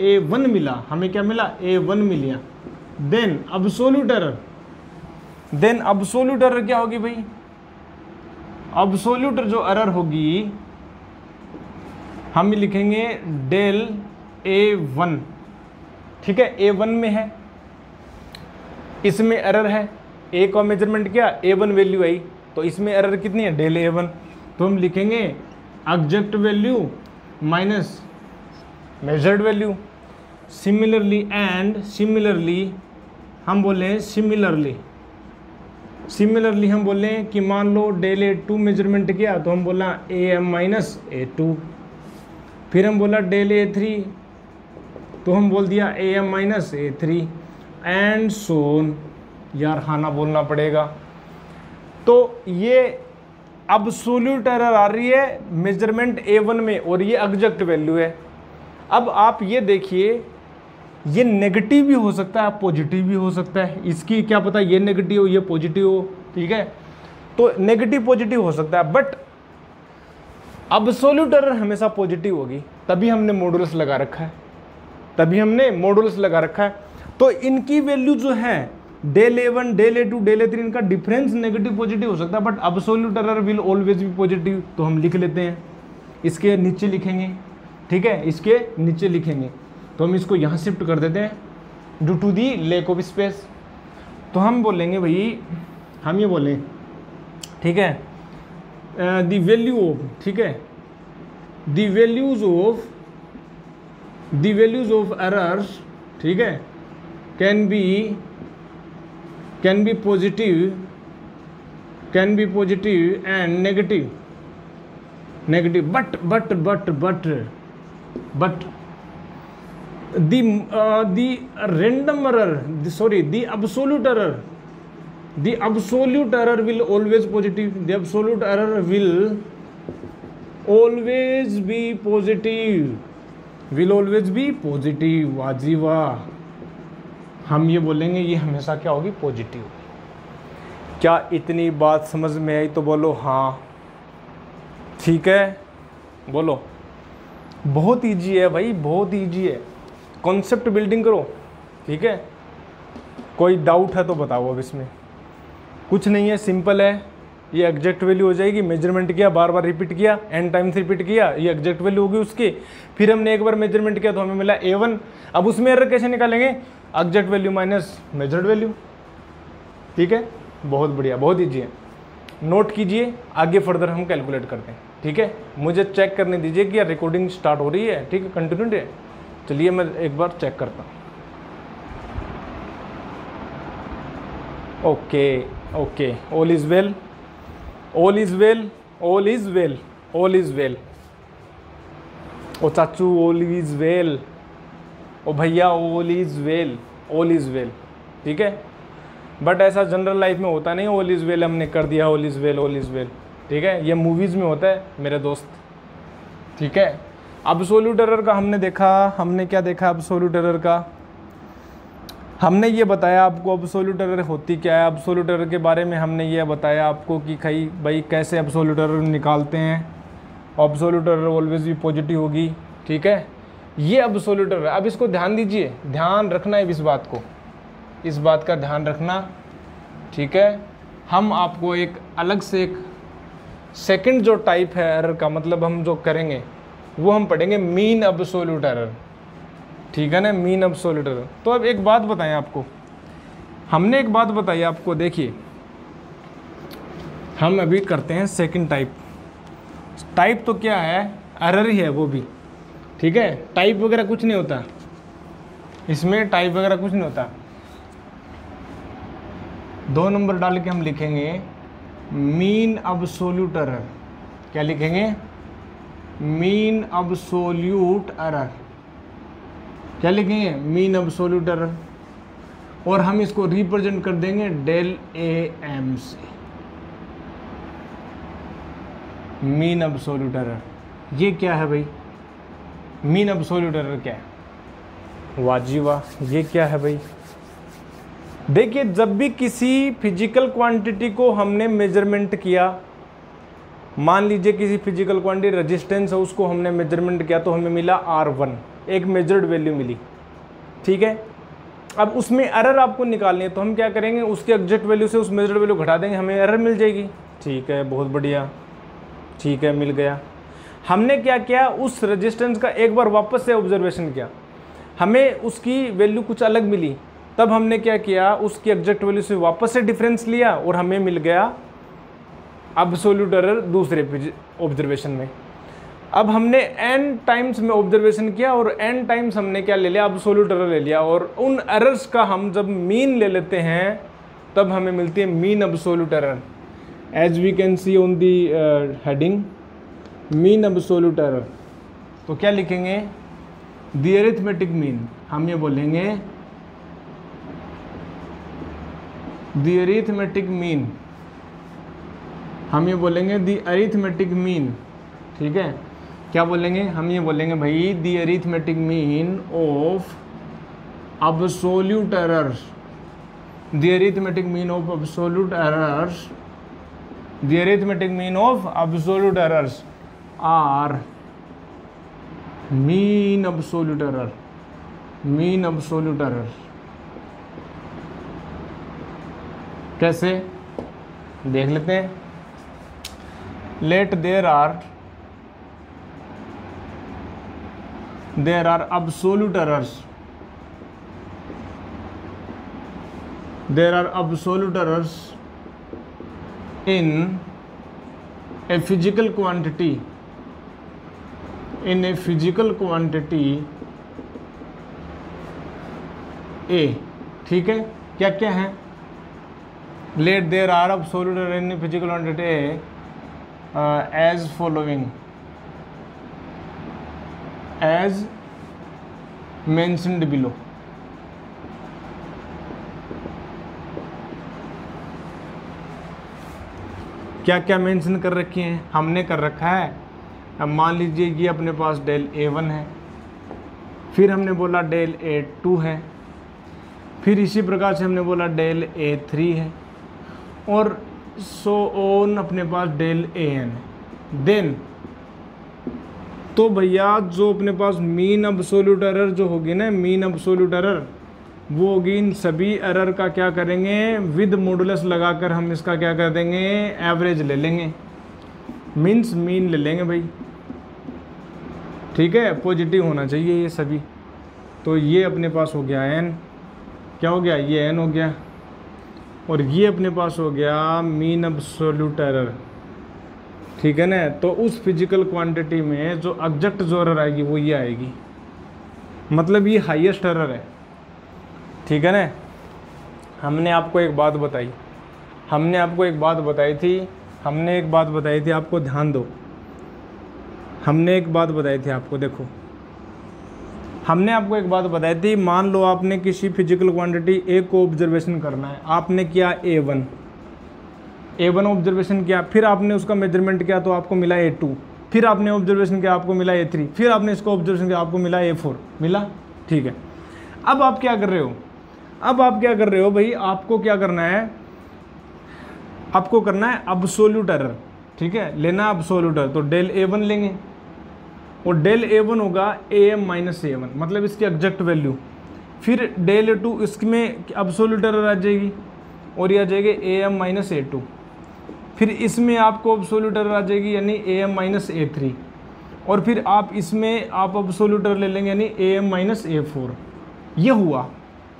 A: A1 मिला, हमें क्या मिला, A1 मिला। देन अब्सोल्यूट एरर क्या होगी भाई, अब्सोल्यूट जो एरर होगी हम लिखेंगे डेल A1, ठीक है, A1 में है, इसमें एरर है, A का मेजरमेंट किया, A1 वैल्यू आई, तो इसमें एरर कितनी है, डेल A1। तो हम लिखेंगे exact value minus measured value. Similarly हम बोले सिमिलरली हम बोले कि मान लो डेल A2 मेजरमेंट किया, तो हम बोला AM माइनस A2, फिर हम बोला डेल A3, तो हम बोल दिया AM माइनस A3 एंड सोन। यार खाना बोलना पड़ेगा। तो ये एब्सोल्यूट एरर आ रही है मेजरमेंट A1 में, और ये एग्जैक्ट वैल्यू है। अब आप ये देखिए, ये नेगेटिव भी हो सकता है, पॉजिटिव भी हो सकता है, इसकी क्या पता ये नेगेटिव हो ये पॉजिटिव हो, ठीक है, तो नेगेटिव पॉजिटिव हो सकता है। बट अब्सोल्यूट एरर हमेशा पॉजिटिव होगी, तभी हमने मॉडुलस लगा रखा है, तभी हमने मॉडुलस लगा रखा है। तो इनकी वैल्यू जो है del A1 del A2 del A3 इनका डिफरेंस नेगेटिव पॉजिटिव हो सकता है, but absolute error will always be positive. तो हम लिख लेते हैं, इसके नीचे लिखेंगे, ठीक है, इसके नीचे लिखेंगे। तो हम इसको यहाँ शिफ्ट कर देते हैं due to the lack of space. तो हम बोलेंगे भाई, हम ये बोलें, ठीक है, द वैल्यू ऑफ, ठीक है, द वैल्यूज ऑफ एरर्स, ठीक है, can be positive and negative, but the random error, the absolute error will always positive, the absolute error will always be positive, वाह जी वाह। हम ये बोलेंगे ये हमेशा क्या होगी, पॉजिटिव। क्या इतनी बात समझ में आई? तो बोलो हाँ, ठीक है, बोलो। बहुत इजी है भाई, बहुत इजी है, कॉन्सेप्ट बिल्डिंग करो, ठीक है। कोई डाउट है तो बताओ। अब इसमें कुछ नहीं है, सिंपल है। ये एग्जैक्ट वैल्यू हो जाएगी, मेजरमेंट किया, बार बार रिपीट किया, n टाइम्स रिपीट किया, ये एग्जैक्ट वैल्यू होगी उसकी। फिर हमने एक बार मेजरमेंट किया तो हमें मिला A1। अब उसमें एरर कैसे निकालेंगे, exact value minus measured value, ठीक है। बहुत बढ़िया, बहुत ईजी है, नोट कीजिए, आगे फर्दर हम कैलकुलेट करते हैं, ठीक है। मुझे चेक करने दीजिए कि यार रिकॉर्डिंग स्टार्ट हो रही है, ठीक है, कंटिन्यू है। चलिए मैं एक बार चेक करता हूँ। Okay, all is well, all is well, all is well, all is well. ओ चाचू ऑल इज वेल, ओ भैया all is well, all is well, ठीक है। बट ऐसा जनरल लाइफ में होता नहीं, ऑल इज वेल हमने कर दिया, all is well, all is well, ठीक है। ये मूवीज़ में होता है मेरे दोस्त, ठीक है। अब्सोल्यूट एरर का हमने देखा, हमने क्या देखा अब्सोल्यूट एरर का, हमने ये बताया आपको अब्सोल्यूट एरर होती क्या है। अब्सोल्यूट एरर के बारे में हमने ये बताया आपको कि भाई कैसे अब्सोल्यूट एरर निकालते हैं। अब्सोल्यूट एरर ऑलवेज भी पॉजिटिव होगी, ठीक है। ये अब्सोल्यूट एरर, अब इसको ध्यान दीजिए, ध्यान रखना है इस बात को, इस बात का ध्यान रखना, ठीक है। हम आपको एक अलग से एक सेकंड जो टाइप है एरर का, मतलब हम जो करेंगे वो हम पढ़ेंगे मीन अब्सोल्यूट एरर, ठीक है ना, मीन अब्सोल्यूट एरर। तो अब एक बात बताएं आपको, हमने एक बात बताई आपको, देखिए हम अभी करते हैं सेकंड टाइप। टाइप तो क्या है, एरर ही है वो भी, ठीक है। टाइप वगैरह कुछ नहीं होता इसमें, टाइप वगैरह कुछ नहीं होता। 2 नंबर डाल के हम लिखेंगे मीन अब्सोल्यूट एरर। क्या लिखेंगे, मीन अब्सोल्यूट एरर। क्या लिखेंगे, मीन अब्सोल्यूट एरर। और हम इसको रिप्रेजेंट कर देंगे डेल AM से, मीन अब्सोल्यूट एरर। ये क्या है भाई, मीन अब्सोल्यूट एरर क्या है, वाह जी वाह, ये क्या है भाई। देखिए जब भी किसी फिजिकल क्वांटिटी को हमने मेजरमेंट किया, मान लीजिए किसी फिजिकल क्वांटिटी रेजिस्टेंस है, उसको हमने मेजरमेंट किया तो हमें मिला R1, एक मेजर्ड वैल्यू मिली, ठीक है। अब उसमें एरर आपको निकालनी है तो हम क्या करेंगे, उसके एग्जैक्ट वैल्यू से उस मेजर्ड वैल्यू घटा देंगे, हमें एरर मिल जाएगी, ठीक है, बहुत बढ़िया, ठीक है, मिल गया। हमने क्या किया, उस रेजिस्टेंस का एक बार वापस से ऑब्जर्वेशन किया, हमें उसकी वैल्यू कुछ अलग मिली, तब हमने क्या किया, उसकी एग्जैक्ट वैल्यू से वापस से डिफरेंस लिया और हमें मिल गया अब्सोल्यूट एरर दूसरे ऑब्जर्वेशन में। अब हमने n टाइम्स में ऑब्जर्वेशन किया और n टाइम्स हमने क्या ले लिया, अब्सोल्यूट एरर ले लिया, और उन एरर्स का हम जब मीन ले लेते हैं तब हमें मिलती है mean absolute error. As we can see on the heading mean absolute error. तो क्या लिखेंगे, दी अरिथमेटिक मीन, हम ये बोलेंगे दी अरिथमेटिक मीन, हम ये बोलेंगे दी अरिथमेटिक मीन, ठीक है। क्या बोलेंगे, हम ये बोलेंगे भाई the arithmetic mean of absolute errors, the arithmetic mean of absolute errors, the arithmetic mean of absolute errors are mean absolute error, mean absolute error. कैसे देख लेते हैं। Let there are absolute errors, there are absolute errors in a physical quantity, in a physical quantity A। ठीक है, क्या क्या है? let there are absolute error in a physical quantity A as following, as mentioned below। क्या क्या मेंशन कर रखी हैं? हमने कर रखा है, अब मान लीजिए ये अपने पास डेल A1 है, फिर हमने बोला डेल A2 है, फिर इसी प्रकार से हमने बोला डेल A3 है, और सो ऑन अपने पास डेल AN है। देन तो भैया जो अपने पास मीन अब्सोल्यूट एरर जो होगी ना, मीन अब्सोल्यूट एरर, वो होगी इन सभी एरर का क्या करेंगे, विद मॉडुलस लगाकर हम इसका क्या कर देंगे, एवरेज ले लेंगे, मीन्स मीन ले लेंगे भाई। ठीक है, पॉजिटिव होना चाहिए ये सभी। तो ये अपने पास हो गया n, क्या हो गया, ये n हो गया, और ये अपने पास हो गया मीन अब्सोल्यूट एरर। ठीक है ना, तो उस फिजिकल क्वांटिटी में जो एग्जैक्ट जो एरर आएगी वो ये आएगी, मतलब ये हाईएस्ट एरर है। ठीक है ना, हमने आपको एक बात बताई, हमने आपको एक बात बताई थी, हमने एक बात बताई थी, आपको ध्यान दो, हमने एक बात बताई थी आपको, देखो हमने आपको एक बात बताई थी, मान लो आपने किसी फिजिकल क्वांटिटी ए को ऑब्जर्वेशन करना है, आपने किया A1 ऑब्जर्वेशन किया, फिर आपने उसका मेजरमेंट किया तो आपको मिला A2, फिर आपने ऑब्जर्वेशन किया आपको मिला A3, फिर आपने इसको ऑब्जर्वेशन किया आपको मिला A4 मिला। ठीक है, अब आप क्या कर रहे हो, अब आप क्या कर रहे हो भाई, आपको क्या करना है, आपको करना है अब्सोल्यूट एरर। ठीक है, लेना अब्सोल्यूट एरर, तो डेल A1 लेंगे, और डेल A1 होगा AM माइनस A1, मतलब इसकी एग्जैक्ट वैल्यू। फिर डेल A2, इसमें अब्सोल्यूट एरर आ जाएगी, और ये आ जाएगी AM माइनस A2। फिर इसमें आपको अब्सोल्यूट एरर आ जाएगी, यानी AM माइनस A3, और फिर आप इसमें आप अब्सोल्यूट एरर ले लेंगे, यानी AM माइनस A4। ये हुआ,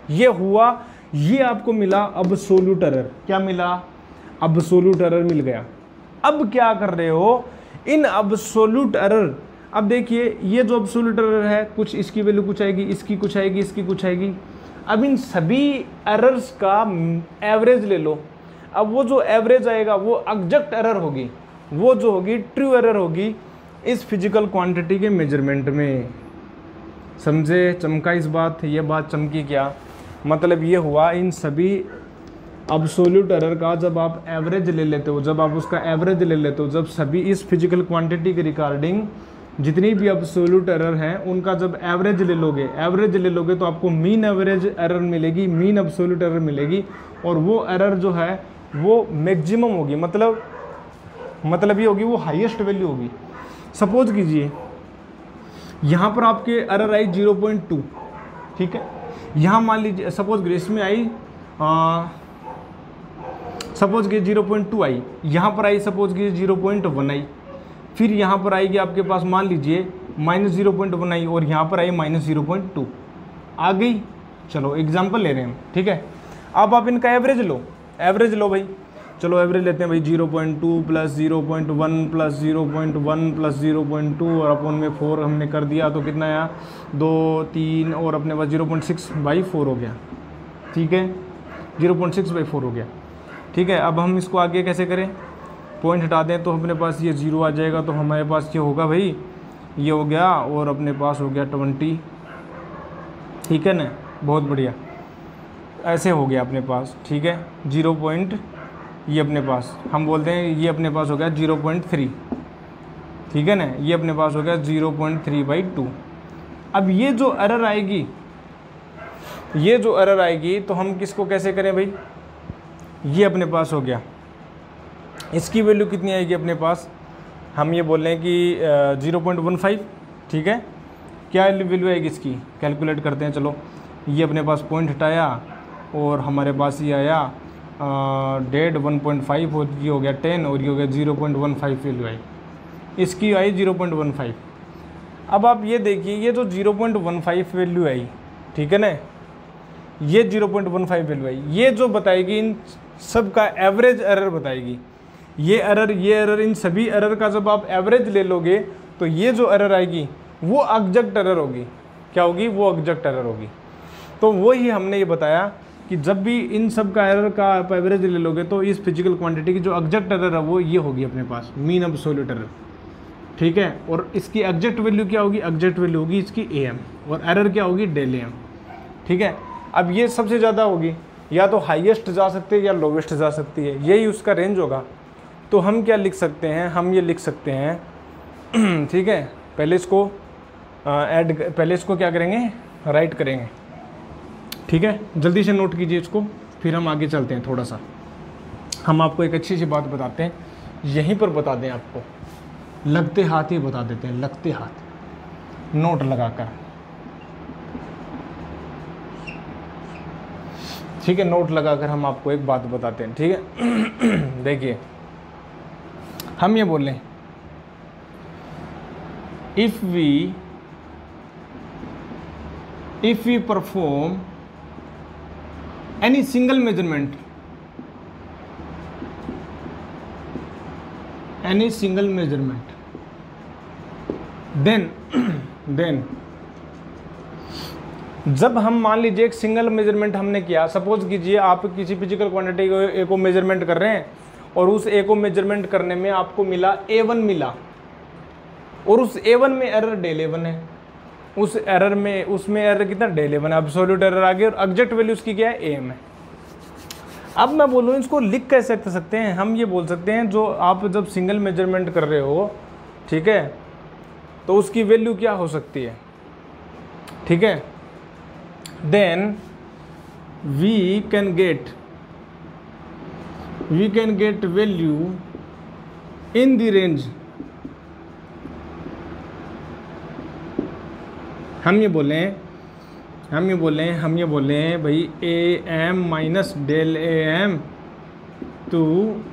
A: ये हुआ, ये आपको मिला अब्सोल्यूट एरर। क्या मिला, अब्सोल्यूट एरर मिल गया। अब क्या कर रहे हो, इन अब्सोल्यूट एरर, अब देखिए ये जो अब्सोल्यूट एरर है, कुछ इसकी वैल्यू कुछ आएगी, इसकी कुछ आएगी, इसकी कुछ आएगी। अब इन सभी एरर्स का एवरेज ले लो, अब वो जो एवरेज आएगा वो एग्जैक्ट एरर होगी, वो जो होगी ट्रू एरर होगी इस फिजिकल क्वांटिटी के मेजरमेंट में। समझे, चमका इस बात, ये बात चमकी क्या, मतलब ये हुआ इन सभी अब्सोल्यूट एरर का जब आप एवरेज ले लेते हो, जब आप उसका एवरेज ले लेते हो, जब सभी इस फिजिकल क्वांटिटी के रिगार्डिंग जितनी भी अब्सोल्यूट एरर हैं उनका जब एवरेज ले लोगे, एवरेज ले लोगे तो आपको मीन एवरेज एरर मिलेगी, मीन अब्सोल्यूट एरर मिलेगी, और वो एरर जो है वो मैक्सिमम होगी, मतलब ये होगी वो हाईएस्ट वैल्यू होगी। सपोज कीजिए यहाँ पर आपके एरर आई 0.2, ठीक है, यहाँ मान लीजिए सपोज कीजिए इसमें आई सपोज कीजिए 0.2 आई, यहाँ पर आई सपोज कीजिए 0.1 आई, फिर यहाँ पर आएगी आपके पास मान लीजिए -0.1 आई, और यहाँ पर आई -0.2 आ गई। चलो एग्जाम्पल ले रहे हैं हम, ठीक है। अब आप इनका एवरेज लो, एवरेज लो भाई, चलो एवरेज लेते हैं भाई 0.2 प्लस 0.1 प्लस 0.1 प्लस 0.2 और अपन में 4 हमने कर दिया तो कितना आया 2 3 और अपने पास 0.6/4 हो गया, ठीक है, 0.6/4 हो गया, ठीक है। अब हम इसको आगे कैसे करें, पॉइंट हटा दें तो अपने पास ये 0 आ जाएगा, तो हमारे पास ये होगा भाई, ये हो गया और अपने पास हो गया 20, ठीक है ना, बहुत बढ़िया, ऐसे हो गया अपने पास, ठीक है। 0. ये अपने पास हम बोलते हैं ये अपने पास हो गया 0.3, ठीक है ना, ये अपने पास हो गया 0.3/2। अब ये जो एरर आएगी, ये जो एरर आएगी तो हम किसको कैसे करें भाई, ये अपने पास हो गया, इसकी वैल्यू कितनी आएगी अपने पास हम ये बोल रहे हैं कि 0.15, ठीक है। क्या वैल्यू आएगी इसकी, कैलकुलेट करते हैं। चलो, ये अपने पास पॉइंट हटाया और हमारे पास ये आया 1.5 और ये हो गया 10 और ये हो गया 0.15 वैल्यू आई, इसकी आई 0.15। अब आप ये देखिए, ये जो 0.15 वैल्यू आई, ठीक है ना, ये 0.15 वैल्यू आई, ये जो बताएगी इन सब का एवरेज एरर बताएगी। ये एरर इन सभी एरर का जब आप एवरेज ले लोगे तो ये जो एरर आएगी वो एग्जैक्ट एरर होगी। क्या होगी? वो एग्जैक्ट एरर होगी। तो वही हमने ये बताया कि जब भी इन सब का एरर का आप एवरेज ले लोगे तो इस फिजिकल क्वांटिटी की जो एग्जैक्ट एरर है वो ये होगी अपने पास, मीन एब्सोल्यूट एरर, ठीक है। और इसकी एग्जैक्ट वैल्यू क्या होगी? एग्जैक्ट वैल्यू होगी इसकी AM, और एरर क्या होगी? डेल AM, ठीक है। अब ये सबसे ज़्यादा होगी, या तो हाईएस्ट जा सकती है या लोवेस्ट जा सकती है, यही उसका रेंज होगा। तो हम क्या लिख सकते हैं? हम ये लिख सकते हैं ठीक है, पहले इसको पहले इसको क्या करेंगे? राइट करेंगे, ठीक है। जल्दी से नोट कीजिए इसको, फिर हम आगे चलते हैं। थोड़ा सा हम आपको एक अच्छी सी बात बताते हैं, यहीं पर बता दें आपको, लगते हाथ ही बता देते हैं, लगते हाथ नोट लगाकर, ठीक है। नोट लगाकर हम आपको एक बात बताते हैं, ठीक है। देखिए, हम ये बोल रहे हैं, if we perform any single measurement, then जब हम मान लीजिए एक सिंगल मेजरमेंट हमने किया, सपोज कीजिए आप किसी फिजिकल क्वांटिटी को मेजरमेंट कर रहे हैं और उस ए को मेजरमेंट करने में आपको मिला A1 मिला, और उस A1 में एरर डेल A1 है, उस एरर में उसमें एरर कितना? डेल A1 है, एब्सोल्यूट एरर आ गई, और एग्जैक्ट वैल्यू उसकी क्या है? AM है। अब मैं बोलूँ इसको लिख कैसे सकते हैं? हम ये बोल सकते हैं, जो आप जब सिंगल मेजरमेंट कर रहे हो, ठीक है, तो उसकी वैल्यू क्या हो सकती है, ठीक है। Then we can get value in the range. हम ये बोले हैं भाई AM minus del AM to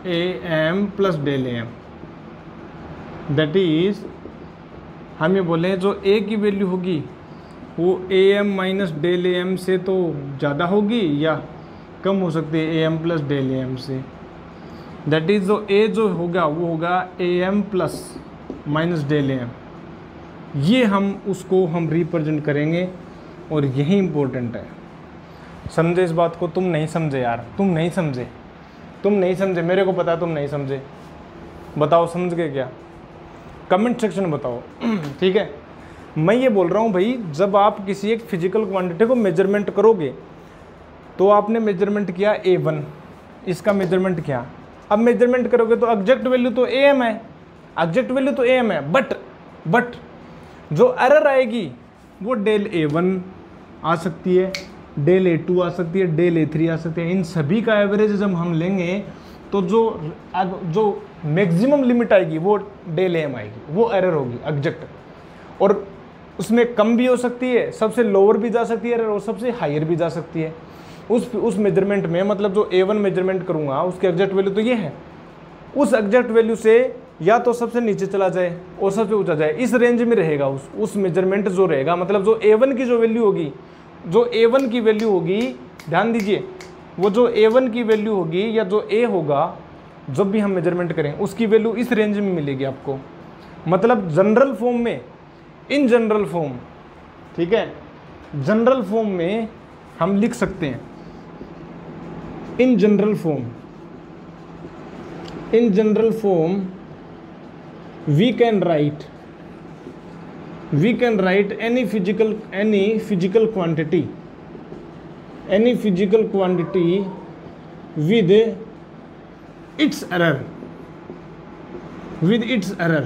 A: AM plus del AM, that is, हम ये बोले हैं जो A की वैल्यू होगी वो AM माइनस डेल AM से तो ज़्यादा होगी या कम हो सकती है AM प्लस डेल AM से। दैट इज जो A जो होगा वो होगा AM plus minus del AM। ये हम उसको हम रिप्रेजेंट करेंगे, और यही इम्पोर्टेंट है। समझे इस बात को? तुम नहीं समझे यार, तुम नहीं समझे, मेरे को पता है तुम नहीं समझे। बताओ समझ गए क्या? कमेंट सेक्शन में बताओ ठीक है। मैं ये बोल रहा हूँ भाई, जब आप किसी एक फिजिकल क्वांटिटी को मेजरमेंट करोगे, तो आपने मेजरमेंट किया A1, इसका मेजरमेंट किया, अब मेजरमेंट करोगे तो एग्जैक्ट वैल्यू तो AM है, बट जो एरर आएगी वो डेल A1 आ सकती है, डेल A2 आ सकती है, डेल A3 आ सकती है। इन सभी का एवरेज जब हम लेंगे तो जो मैक्सिमम लिमिट आएगी वो डेल AM आएगी, वो एरर होगी एग्जैक्ट, और उसमें कम भी हो सकती है, सबसे लोअर भी जा सकती है एरर, और सबसे हायर भी जा सकती है। उस मेजरमेंट में, मतलब जो A1 मेजरमेंट करूँगा उसकी एग्जैक्ट वैल्यू तो ये है, उस एग्जैक्ट वैल्यू से या तो सबसे नीचे चला जाए और सबसे ऊंचा जाए, इस रेंज में रहेगा उस मेजरमेंट जो रहेगा। मतलब जो A1 की जो वैल्यू होगी, ध्यान दीजिए, वो जो A1 की वैल्यू होगी या जो A होगा जब भी हम मेजरमेंट करें, उसकी वैल्यू इस रेंज में मिलेगी आपको। मतलब जनरल फॉर्म में, इन जनरल फॉर्म, ठीक है, जनरल फॉर्म में हम लिख सकते हैं, in general form we can write any physical quantity with its error।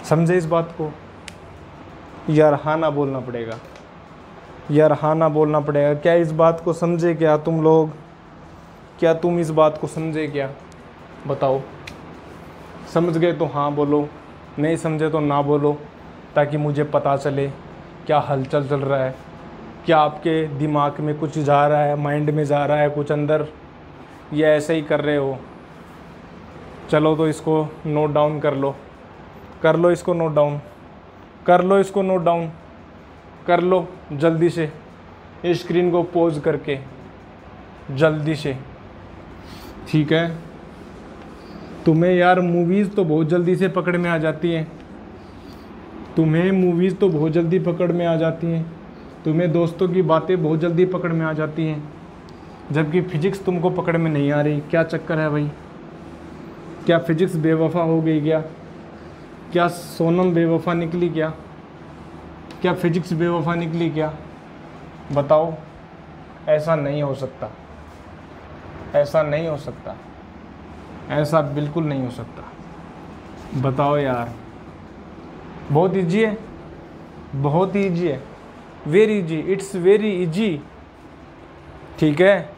A: समझे इस बात को? यार हाँ ना बोलना पड़ेगा, क्या इस बात को समझे क्या तुम लोग? क्या तुम इस बात को समझे क्या? बताओ। समझ गए तो हाँ बोलो, नहीं समझे तो ना बोलो, ताकि मुझे पता चले क्या हलचल चल रहा है, क्या आपके दिमाग में कुछ जा रहा है, माइंड में जा रहा है कुछ अंदर, या ऐसे ही कर रहे हो। चलो तो इसको नोट डाउन कर लो, कर लो इसको नोट डाउन, कर लो इसको नोट डाउन, कर लो जल्दी से, इस स्क्रीन को पॉज करके जल्दी से, ठीक है। तुम्हें यार मूवीज़ तो बहुत जल्दी से पकड़ में आ जाती हैं, तुम्हें मूवीज़ तो बहुत जल्दी पकड़ में आ जाती हैं, तुम्हें दोस्तों की बातें बहुत जल्दी पकड़ में आ जाती हैं, जबकि फिजिक्स तुमको पकड़ में नहीं आ रही। क्या चक्कर है भाई? क्या फिजिक्स बेवफा हो गई क्या? क्या सोनम बेवफा निकली क्या? क्या फिजिक्स बेवफा निकली क्या? बताओ। ऐसा नहीं हो सकता, ऐसा नहीं हो सकता, ऐसा बिल्कुल नहीं हो सकता। बताओ यार, बहुत ईजी है, बहुत ईजी है, very easy, it's very easy, ठीक है।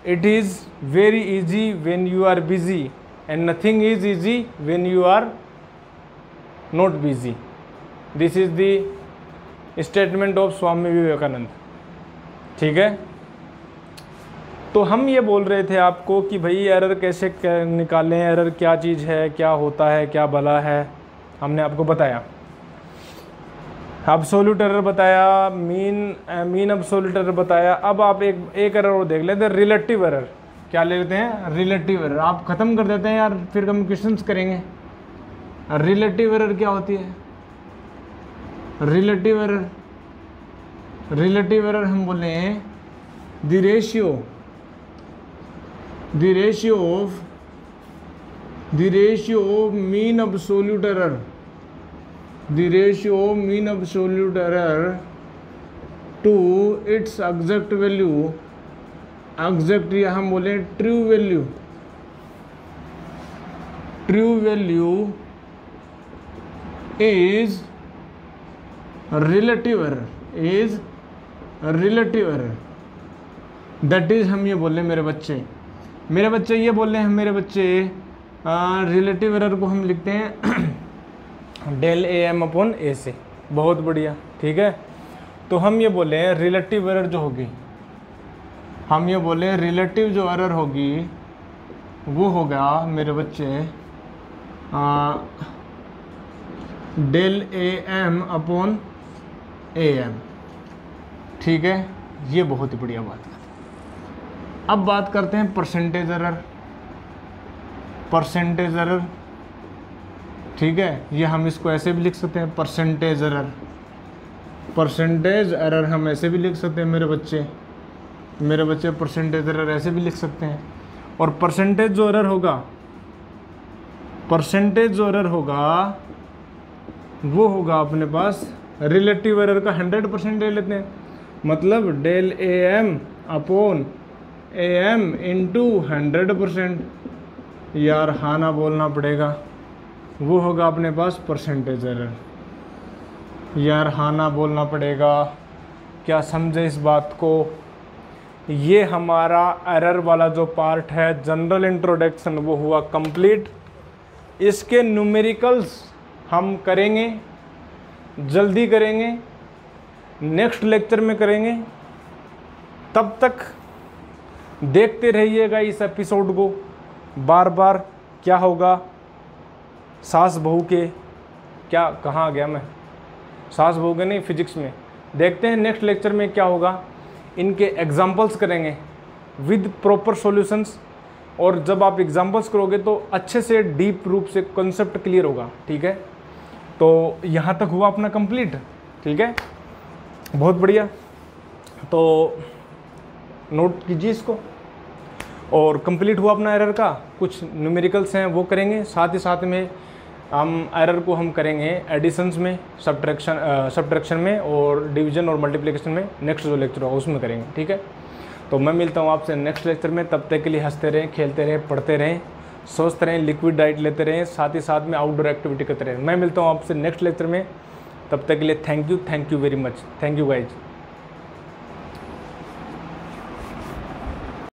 A: It is very easy when you are busy and nothing is easy when you are not busy. This is the statement of Swami Vivekananda, ठीक है। तो हम ये बोल रहे थे आपको कि भाई एरर कैसे निकालें, एरर क्या चीज़ है, क्या होता है, क्या भला है, हमने आपको बताया। अब्सोल्यूट एरर बताया, मीन अब्सोल्यूट एरर बताया। अब आप एक एरर और देख लेते हैं, रिलेटिव एरर। क्या ले लेते हैं? Relative error. आप ख़त्म कर देते हैं यार, फिर हम क्वेश्चंस करेंगे। रिलेटिव एरर क्या होती है? रिलेटिव एरर, रिलेटिव एरर हम बोले हैं the ratio of mean absolute error, the ratio of mean absolute error to its exact value, exact या हम बोले true value, true value is relative error, is relative error. That is हम ये बोल रहे मेरे बच्चे ये बोल रहे हैं, मेरे बच्चे रिलेटिव एरर को हम लिखते हैं डेल ए एम अपॉन ए से। बहुत बढ़िया, ठीक है। तो हम ये बोले रिलेटिव एरर जो होगी, हम ये बोले रिलेटिव जो एरर होगी वो होगा मेरे बच्चे del A M upon A M, ठीक है। ये बहुत ही बढ़िया बात है। अब बात करते हैं परसेंटेज एरर, परसेंटेज एरर, ठीक है। ये हम इसको ऐसे भी लिख सकते हैं, परसेंटेज एरर, परसेंटेज एरर हम ऐसे भी लिख सकते हैं मेरे बच्चे परसेंटेज एरर ऐसे भी लिख सकते हैं। और परसेंटेज जो एरर होगा, परसेंटेज जो एरर होगा वो होगा अपने पास रिलेटिव एरर का 100% ले लेते हैं, मतलब del A M upon A M into 100%। यार हाँ ना बोलना पड़ेगा, वो होगा अपने पास परसेंटेज एरर। यार हाँ ना बोलना पड़ेगा, क्या समझे इस बात को? ये हमारा एरर वाला जो पार्ट है जनरल इंट्रोडक्शन वो हुआ कंप्लीट। इसके न्यूमेरिकल्स हम करेंगे, जल्दी करेंगे, नेक्स्ट लेक्चर में करेंगे। तब तक देखते रहिएगा इस एपिसोड को बार बार। क्या होगा सास बहू के, क्या कहाँ आ गया मैं, सास बहू के नहीं, फिजिक्स में देखते हैं नेक्स्ट लेक्चर में क्या होगा। इनके एग्जाम्पल्स करेंगे विद प्रॉपर सॉल्यूशंस, और जब आप एग्जाम्पल्स करोगे तो अच्छे से डीप रूप से कॉन्सेप्ट क्लियर होगा, ठीक है। तो यहाँ तक हुआ अपना कंप्लीट, ठीक है, बहुत बढ़िया। तो नोट कीजिए इसको। और कंप्लीट हुआ अपना एरर का, कुछ न्यूमेरिकल्स हैं वो करेंगे, साथ ही साथ में हम एरर को हम करेंगे एडिशंस में, सब्ट्रैक्शन में, और डिवीजन और मल्टीप्लिकेशन में। नेक्स्ट जो लेक्चर होगा उसमें करेंगे, ठीक है। तो मैं मिलता हूँ आपसे नेक्स्ट लेक्चर में। तब तक के लिए हंसते रहें, खेलते रहें, पढ़ते रहें, स्वस्थ रहें, लिक्विड डाइट लेते रहें, साथ ही साथ में आउटडोर एक्टिविटी करते रहें। मैं मिलता हूँ आपसे नेक्स्ट लेक्चर में। तब तक के लिए thank you very much, thank you guys.